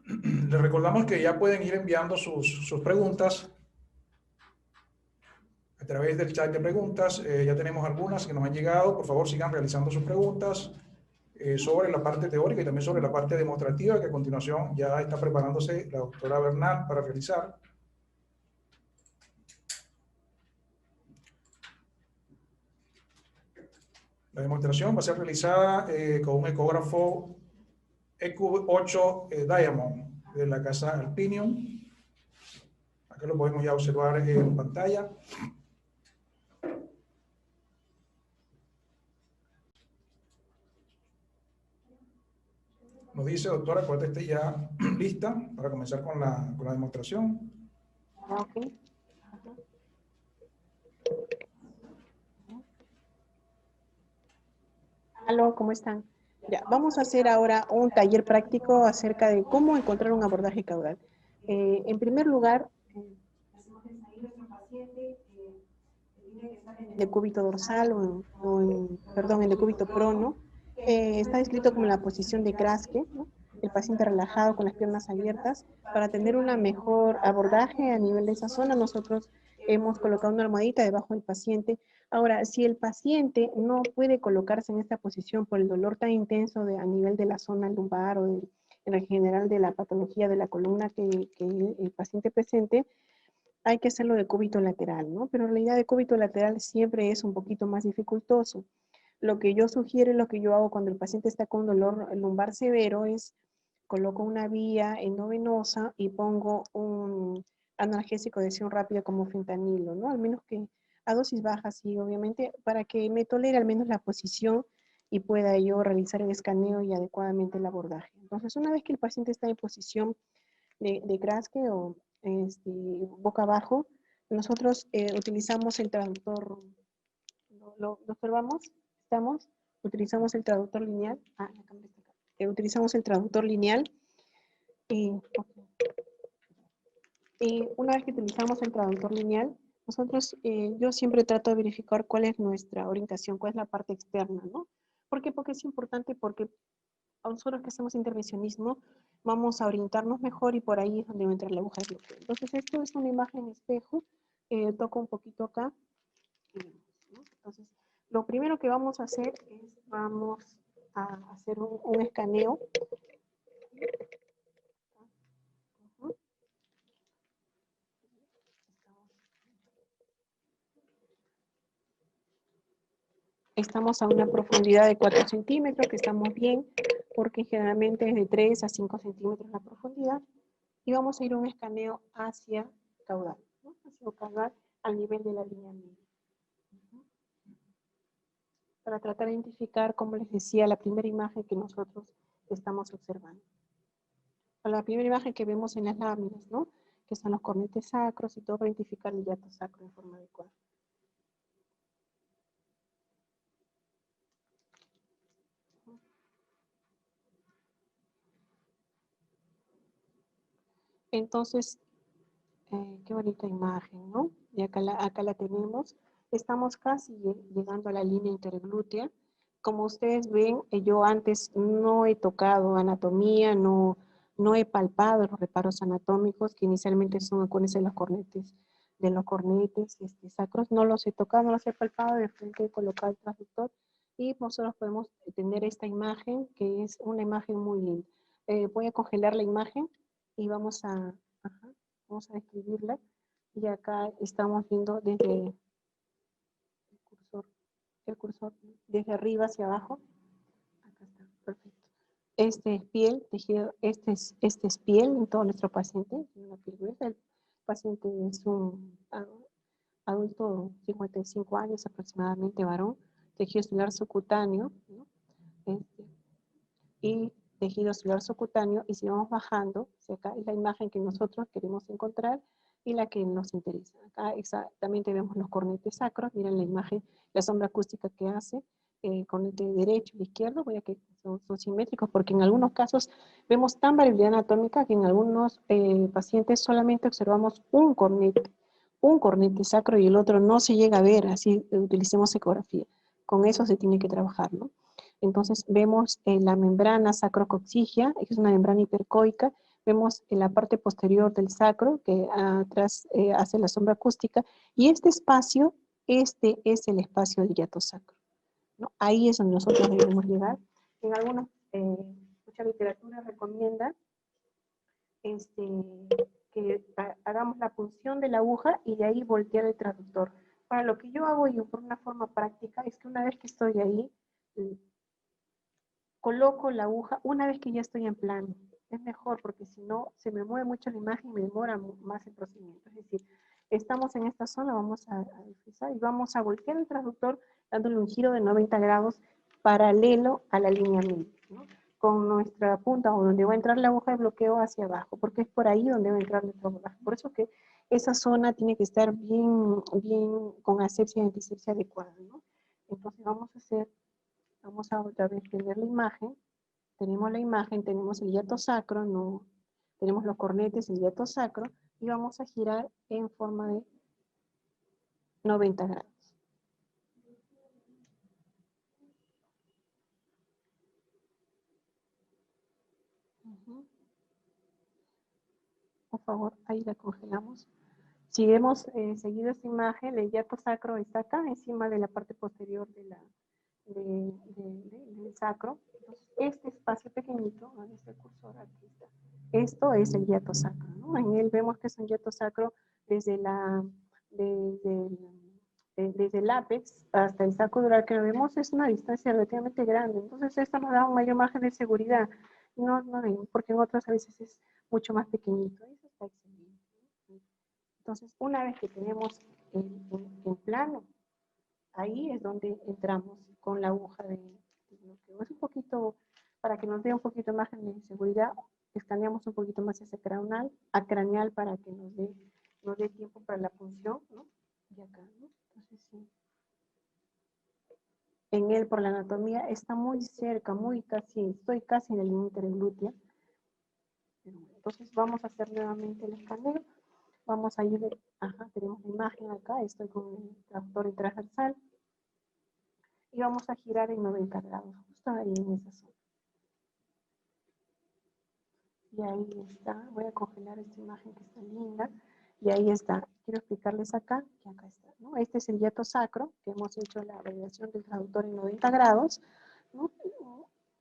Les recordamos que ya pueden ir enviando sus preguntas a través del chat de preguntas. Ya tenemos algunas que nos han llegado. Por favor, sigan realizando sus preguntas sobre la parte teórica y también sobre la parte demostrativa, que a continuación ya está preparándose la doctora Bernal para realizar. La demostración va a ser realizada con un ecógrafo EQ8 Diamond de la casa Alpinium. Acá lo podemos ya observar en pantalla. Nos dice, doctora, cuando esté ya lista para comenzar con la demostración. Ok. Aló, ¿cómo están? Ya, vamos a hacer ahora un taller práctico acerca de cómo encontrar un abordaje caudal. En primer lugar, hacemos ahí nuestro paciente tiene que estar en el decúbito dorsal perdón, en decúbito prono. Está descrito como la posición de Kraske, ¿no? El paciente relajado con las piernas abiertas. Para tener un mejor abordaje a nivel de esa zona, nosotros hemos colocado una almohadita debajo del paciente. Ahora, si el paciente no puede colocarse en esta posición por el dolor tan intenso a nivel de la zona lumbar o en general de la patología de la columna que el paciente presente, hay que hacerlo de cúbito lateral, ¿no? Pero en realidad de cúbito lateral siempre es un poquito más dificultoso. Lo que yo sugiero y lo que yo hago cuando el paciente está con dolor lumbar severo es coloco una vía endovenosa y pongo un analgésico de acción rápida como fentanilo, ¿no? Al menos que a dosis bajas, sí, obviamente, para que me tolere al menos la posición y pueda yo realizar el escaneo y adecuadamente el abordaje. Entonces, una vez que el paciente está en posición de Kraske o boca abajo, nosotros utilizamos el traductor, ¿lo observamos? ¿Estamos? Utilizamos el traductor lineal. La cámara está acá. Utilizamos el traductor lineal y una vez que utilizamos el traductor lineal, nosotros, yo siempre trato de verificar cuál es nuestra orientación, cuál es la parte externa, ¿no? ¿Por qué? Porque es importante, porque a nosotros que hacemos intervencionismo, vamos a orientarnos mejor y por ahí es donde va a entrar la aguja de bloqueo. Entonces, esto es una imagen espejo. Toco un poquito acá. ¿No? Entonces, lo primero que vamos a hacer es, vamos a hacer un escaneo. Estamos a una profundidad de 4 centímetros, que estamos bien, porque generalmente es de 3 a 5 centímetros la profundidad. Y vamos a ir a un escaneo hacia caudal, ¿no? Hacia caudal al nivel de la línea media. Para tratar de identificar, como les decía, la primera imagen que nosotros estamos observando. La primera imagen que vemos en las láminas, ¿no? Que son los cornetes sacros y todo para identificar el hiato sacro en forma adecuada. Entonces, qué bonita imagen, ¿no? Y acá la tenemos. Estamos casi llegando a la línea interglútea. Como ustedes ven, yo antes no he tocado anatomía, no he palpado los reparos anatómicos, que inicialmente son acuérdense de los cornetes sacros. No los he tocado, no los he palpado, de frente he colocado el transductor y nosotros podemos tener esta imagen, que es una imagen muy linda. Voy a congelar la imagen y vamos a describirla. Y acá estamos viendo desde el cursor desde arriba hacia abajo. Acá está, perfecto. Este es piel, tejido, este es piel en todo nuestro paciente. El paciente es un adulto, 55 años aproximadamente, varón, tejido celular subcutáneo, ¿no? Y tejido celular subcutáneo, y si vamos bajando, acá es la imagen que nosotros queremos encontrar y la que nos interesa. Acá exactamente vemos los cornetes sacros, miren la imagen, la sombra acústica que hace, cornete derecho y izquierdo, voy a que son simétricos, porque en algunos casos vemos tan variabilidad anatómica que en algunos pacientes solamente observamos un cornete un cornete sacro y el otro no se llega a ver, así utilicemos ecografía. Con eso se tiene que trabajar, ¿no? Entonces vemos la membrana sacrocoxigia, que es una membrana hipercoica, vemos en la parte posterior del sacro, que atrás hace la sombra acústica, y este espacio, este es el espacio del hiato sacro, ¿no? Ahí es donde nosotros debemos llegar. En alguna, mucha literatura recomienda que hagamos la punción de la aguja y de ahí voltear el traductor. Para lo que yo hago yo por una forma práctica es que una vez que estoy ahí, coloco la aguja una vez que ya estoy en plano. Es mejor porque si no se me mueve mucho la imagen y me demora más el procedimiento. Es decir, estamos en esta zona, vamos a deslizar y vamos a voltear el traductor dándole un giro de 90 grados paralelo a la línea media, ¿no? Con nuestra punta o donde va a entrar la aguja de bloqueo hacia abajo, porque es por ahí donde va a entrar nuestra aguja. Por eso que esa zona tiene que estar bien con asepsia y antisepsia adecuada, ¿no? Entonces vamos a otra vez tener la imagen, tenemos el hiato sacro, no, tenemos los cornetes, el hiato sacro, y vamos a girar en forma de 90 grados. Por favor, ahí la congelamos. Si hemos seguido esta imagen, el hiato sacro está acá, encima de la parte posterior del sacro. Entonces, este espacio pequeñito, donde está el cursor, aquí está. Esto es el hiato sacro, ¿no? En él vemos que es un hiato sacro desde el ápex hasta el saco dural que lo vemos, es una distancia relativamente grande. Entonces, esto nos da un mayor margen de seguridad. No, porque en otras a veces es mucho más pequeñito. Eso está excelente. Entonces, una vez que tenemos en plano, ahí es donde entramos con la aguja de bloqueo. Es un poquito, para que nos dé un poquito más de seguridad, escaneamos un poquito más ese craneal para que nos dé tiempo para la punción, ¿no? Y acá, ¿no? Entonces, sí. En él, por la anatomía, está muy cerca, estoy casi en el límite glútea. Entonces, vamos a hacer nuevamente el escaneo. Vamos a ir, tenemos la imagen acá, estoy con el traductor transversal. Y vamos a girar en 90 grados, justo ahí en esa zona. Y ahí está, voy a congelar esta imagen que está linda. Y ahí está, quiero explicarles acá, que acá está, ¿no? Este es el hiato sacro, que hemos hecho la variación del traductor en 90 grados, ¿no?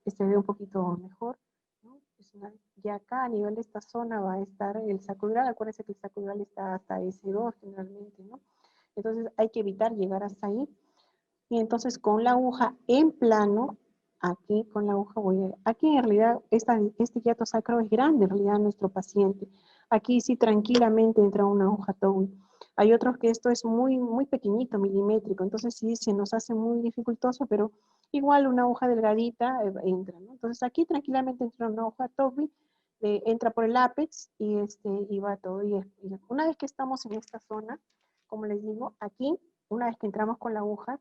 Este ve un poquito mejor, ¿no? Y acá a nivel de esta zona va a estar el sacrodural, acuérdense que el sacrodural está hasta S2 generalmente, ¿no? Entonces hay que evitar llegar hasta ahí. Y entonces con la aguja en plano, aquí con la aguja aquí en realidad este hiato sacro es grande en realidad nuestro paciente. Aquí sí tranquilamente entra una aguja Towi. Hay otros que esto es muy, muy pequeñito, milimétrico, entonces sí se nos hace muy dificultoso, pero igual una aguja delgadita entra, ¿no? Entonces aquí tranquilamente entra una aguja Towi, entra por el ápex y va todo. Y una vez que estamos en esta zona, como les digo, aquí, una vez que entramos con la aguja,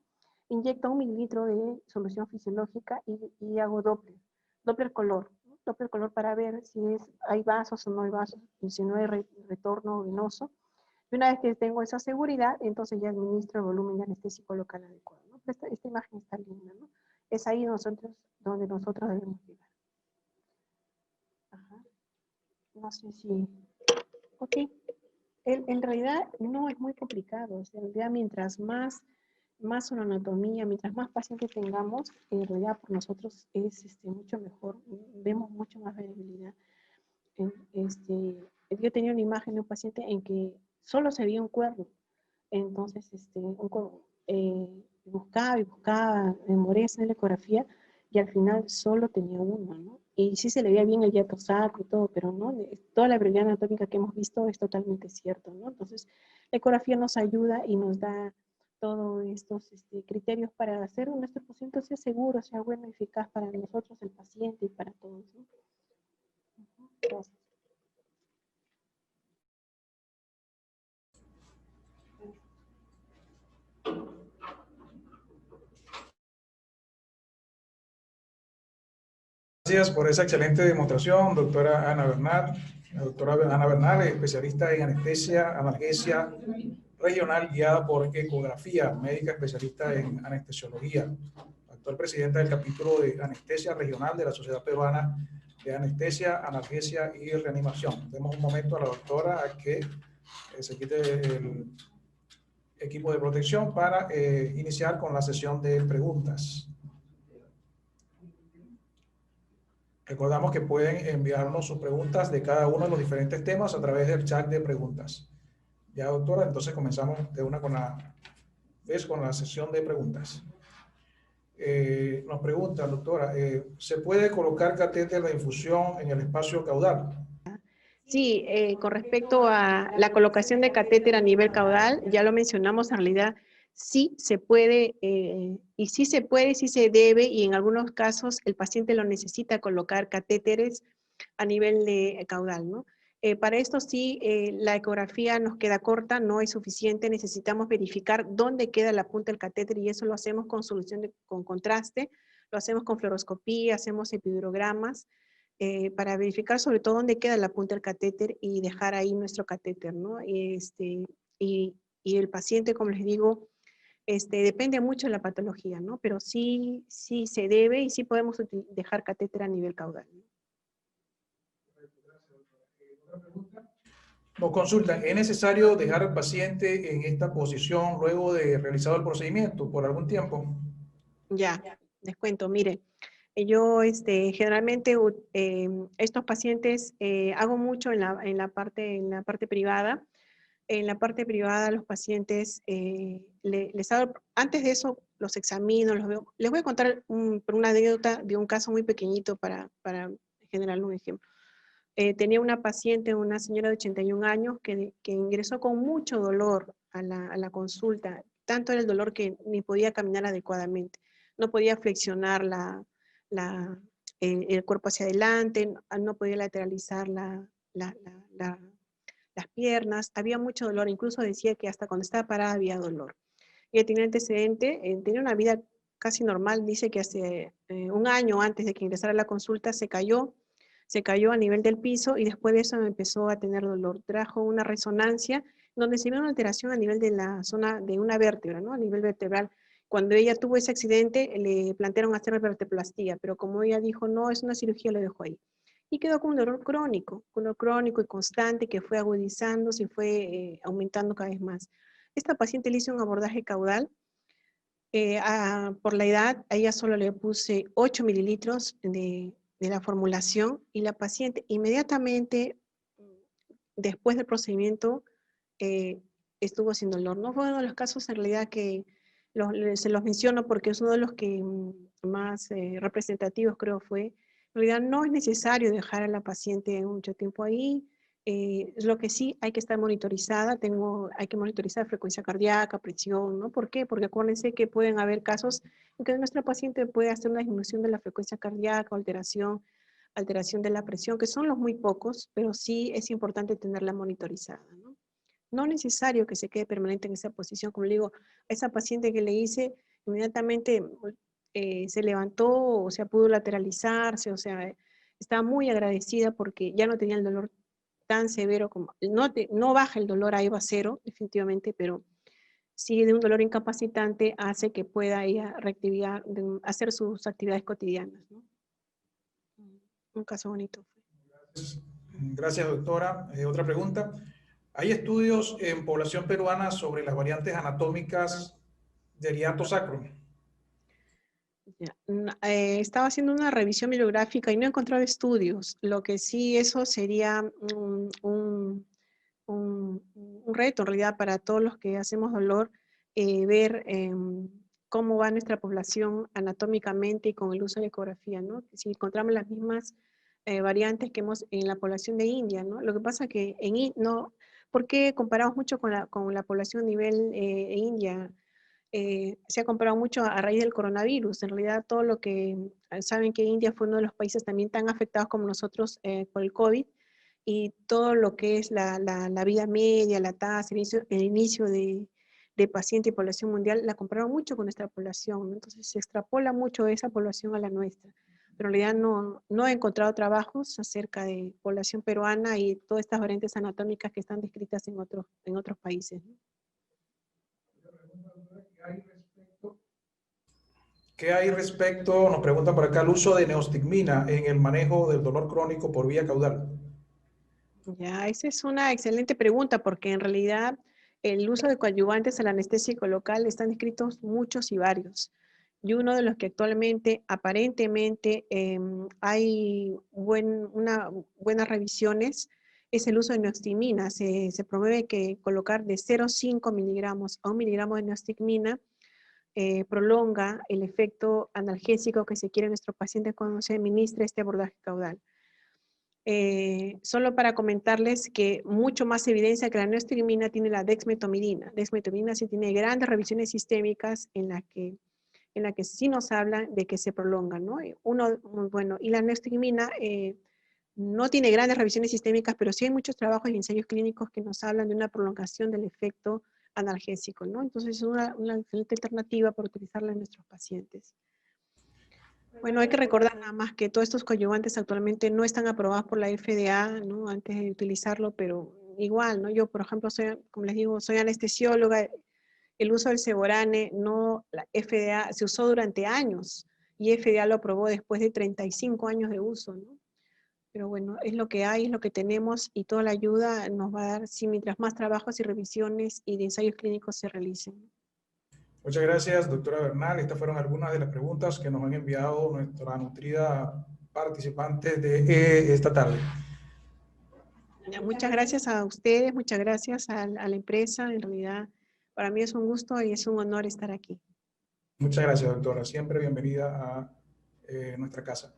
inyecto 1 mililitro de solución fisiológica y hago Doppler color. Doppler color para ver si hay vasos o no hay vasos, y si no hay retorno venoso. Y una vez que tengo esa seguridad, entonces ya administro el volumen de anestésico local adecuado, ¿no? Esta imagen está linda, ¿no? Es ahí donde nosotros debemos llegar. Ajá. No sé si... Ok. En realidad no es muy complicado. O sea, en realidad mientras más una anatomía, mientras más pacientes tengamos, en realidad por nosotros es mucho mejor, vemos mucho más variabilidad. Yo tenía una imagen de un paciente en que solo se veía un cuerno, entonces buscaba, demoré en la ecografía y al final solo tenía uno, ¿no? Y sí se le veía bien el hiato sacro y todo, pero no, toda la variabilidad anatómica que hemos visto es totalmente cierto, ¿no? Entonces, la ecografía nos ayuda y nos da todos estos criterios para hacer nuestro procedimiento sea seguro, sea bueno, eficaz para nosotros, el paciente y para todos, ¿no? Gracias. Gracias por esa excelente demostración, doctora Ana Bernal. La doctora Ana Bernal es especialista en anestesia, analgesia, regional guiada por ecografía, médica especialista en anestesiología, actual presidenta del capítulo de anestesia regional de la Sociedad Peruana de Anestesia, Analgesia y Reanimación. Demos un momento a la doctora a que se quite el equipo de protección para iniciar con la sesión de preguntas. Recordamos que pueden enviarnos sus preguntas de cada uno de los diferentes temas a través del chat de preguntas. Ya, doctora, entonces comenzamos de una con la sesión de preguntas. Nos preguntan, doctora, ¿se puede colocar catéter de infusión en el espacio caudal? Sí, con respecto a la colocación de catéter a nivel caudal, ya lo mencionamos, en realidad sí se puede, y sí se puede, sí se debe, y en algunos casos el paciente lo necesita colocar catéteres a nivel de caudal, ¿no? Para esto sí, la ecografía nos queda corta, no es suficiente, necesitamos verificar dónde queda la punta del catéter y eso lo hacemos con con contraste, lo hacemos con fluoroscopía, hacemos epidurogramas, para verificar sobre todo dónde queda la punta del catéter y dejar ahí nuestro catéter, ¿no? Y, y el paciente, como les digo, depende mucho de la patología, ¿no? Pero sí, sí se debe y sí podemos dejar catéter a nivel caudal, ¿no? Nos consultan, ¿es necesario dejar al paciente en esta posición luego de realizado el procedimiento por algún tiempo? Ya, les cuento, mire, yo generalmente estos pacientes hago mucho en la parte privada. En la parte privada los pacientes, les hago, antes de eso los examino, los veo. Les voy a contar por una anécdota de un caso muy pequeñito para generar un ejemplo. Tenía una paciente, una señora de 81 años, que ingresó con mucho dolor a la consulta. Tanto era el dolor que ni podía caminar adecuadamente. No podía flexionar el cuerpo hacia adelante, no podía lateralizar las piernas. Había mucho dolor, incluso decía que hasta cuando estaba parada había dolor. Ella tenía antecedente, tenía una vida casi normal, dice que hace un año antes de que ingresara a la consulta se cayó a nivel del piso y después de eso empezó a tener dolor. Trajo una resonancia donde se vio una alteración a nivel de la zona de una vértebra, ¿no? A nivel vertebral. Cuando ella tuvo ese accidente, le plantearon hacer verteplastía, pero como ella dijo, no, es una cirugía, lo dejó ahí. Y quedó con un dolor crónico y constante que fue agudizándose y fue aumentando cada vez más. Esta paciente le hizo un abordaje caudal. Por la edad, a ella solo le puse 8 mililitros de la formulación y la paciente inmediatamente después del procedimiento estuvo sin dolor. No fue uno de los casos en realidad que se los menciono porque es uno de los que más representativos creo fue. En realidad no es necesario dejar a la paciente mucho tiempo ahí. Lo que sí hay que estar monitorizada, hay que monitorizar frecuencia cardíaca, presión, ¿no? ¿Por qué? Porque acuérdense que pueden haber casos en que nuestra paciente puede hacer una disminución de la frecuencia cardíaca, alteración de la presión, que son los muy pocos, pero sí es importante tenerla monitorizada, ¿no? No es necesario que se quede permanente en esa posición, como le digo, a esa paciente que le hice, inmediatamente se levantó, o sea, pudo lateralizarse, o sea, estaba muy agradecida porque ya no tenía el dolor tan severo como, no baja el dolor a EVA 0, definitivamente, pero sí de un dolor incapacitante hace que pueda ella reactivar, hacer sus actividades cotidianas, ¿no? Un caso bonito. Gracias, doctora. Otra pregunta. ¿Hay estudios en población peruana sobre las variantes anatómicas del hiato sacro? Ya. Estaba haciendo una revisión bibliográfica y no he encontrado estudios. Lo que sí, eso sería un reto en realidad para todos los que hacemos dolor, ver cómo va nuestra población anatómicamente y con el uso de ecografía, ¿no? Si encontramos las mismas variantes que hemos en la población de India, ¿no? Lo que pasa que no, ¿por qué comparamos mucho con la población a nivel India? Se ha comparado mucho a raíz del coronavirus. En realidad, todo lo que saben que India fue uno de los países también tan afectados como nosotros por el COVID, y todo lo que es la vida media, la tasa, el inicio de paciente y población mundial, la compararon mucho con nuestra población, ¿no? Entonces se extrapola mucho esa población a la nuestra. Pero en realidad no he encontrado trabajos acerca de población peruana y todas estas variantes anatómicas que están descritas en otros países, ¿no? ¿Qué hay respecto, nos preguntan por acá, al uso de neostigmina en el manejo del dolor crónico por vía caudal? Ya, esa es una excelente pregunta porque en realidad el uso de coadyuvantes al anestésico local están descritos muchos y varios. Y uno de los que actualmente, aparentemente, hay buenas revisiones es el uso de neostigmina. Se promueve que colocar de 0,5 miligramos a 1 miligramo de neostigmina prolonga el efecto analgésico que se quiere en nuestro paciente cuando se administra este abordaje caudal. Solo para comentarles que mucho más evidencia que la neostigmina tiene la dexmedetomidina. Dexmedetomidina sí tiene grandes revisiones sistémicas en la que sí nos hablan de que se prolonga, ¿no? Bueno, y la neostigmina no tiene grandes revisiones sistémicas, pero sí hay muchos trabajos y ensayos clínicos que nos hablan de una prolongación del efecto analgésico, ¿no? Entonces es una excelente alternativa para utilizarla en nuestros pacientes. Bueno, hay que recordar nada más que todos estos coadyuvantes actualmente no están aprobados por la FDA, ¿no? Antes de utilizarlo, pero igual, ¿no? Yo, por ejemplo, como les digo, soy anestesióloga. El uso del Seborane, la FDA se usó durante años y FDA lo aprobó después de 35 años de uso, ¿no? Pero bueno, es lo que hay, es lo que tenemos y toda la ayuda nos va a dar si mientras más trabajos y revisiones y de ensayos clínicos se realicen. Muchas gracias, doctora Bernal. Estas fueron algunas de las preguntas que nos han enviado nuestra nutrida participante de esta tarde. Muchas gracias a ustedes, muchas gracias a la empresa. En realidad, para mí es un gusto y es un honor estar aquí. Muchas gracias, doctora. Siempre bienvenida a nuestra casa.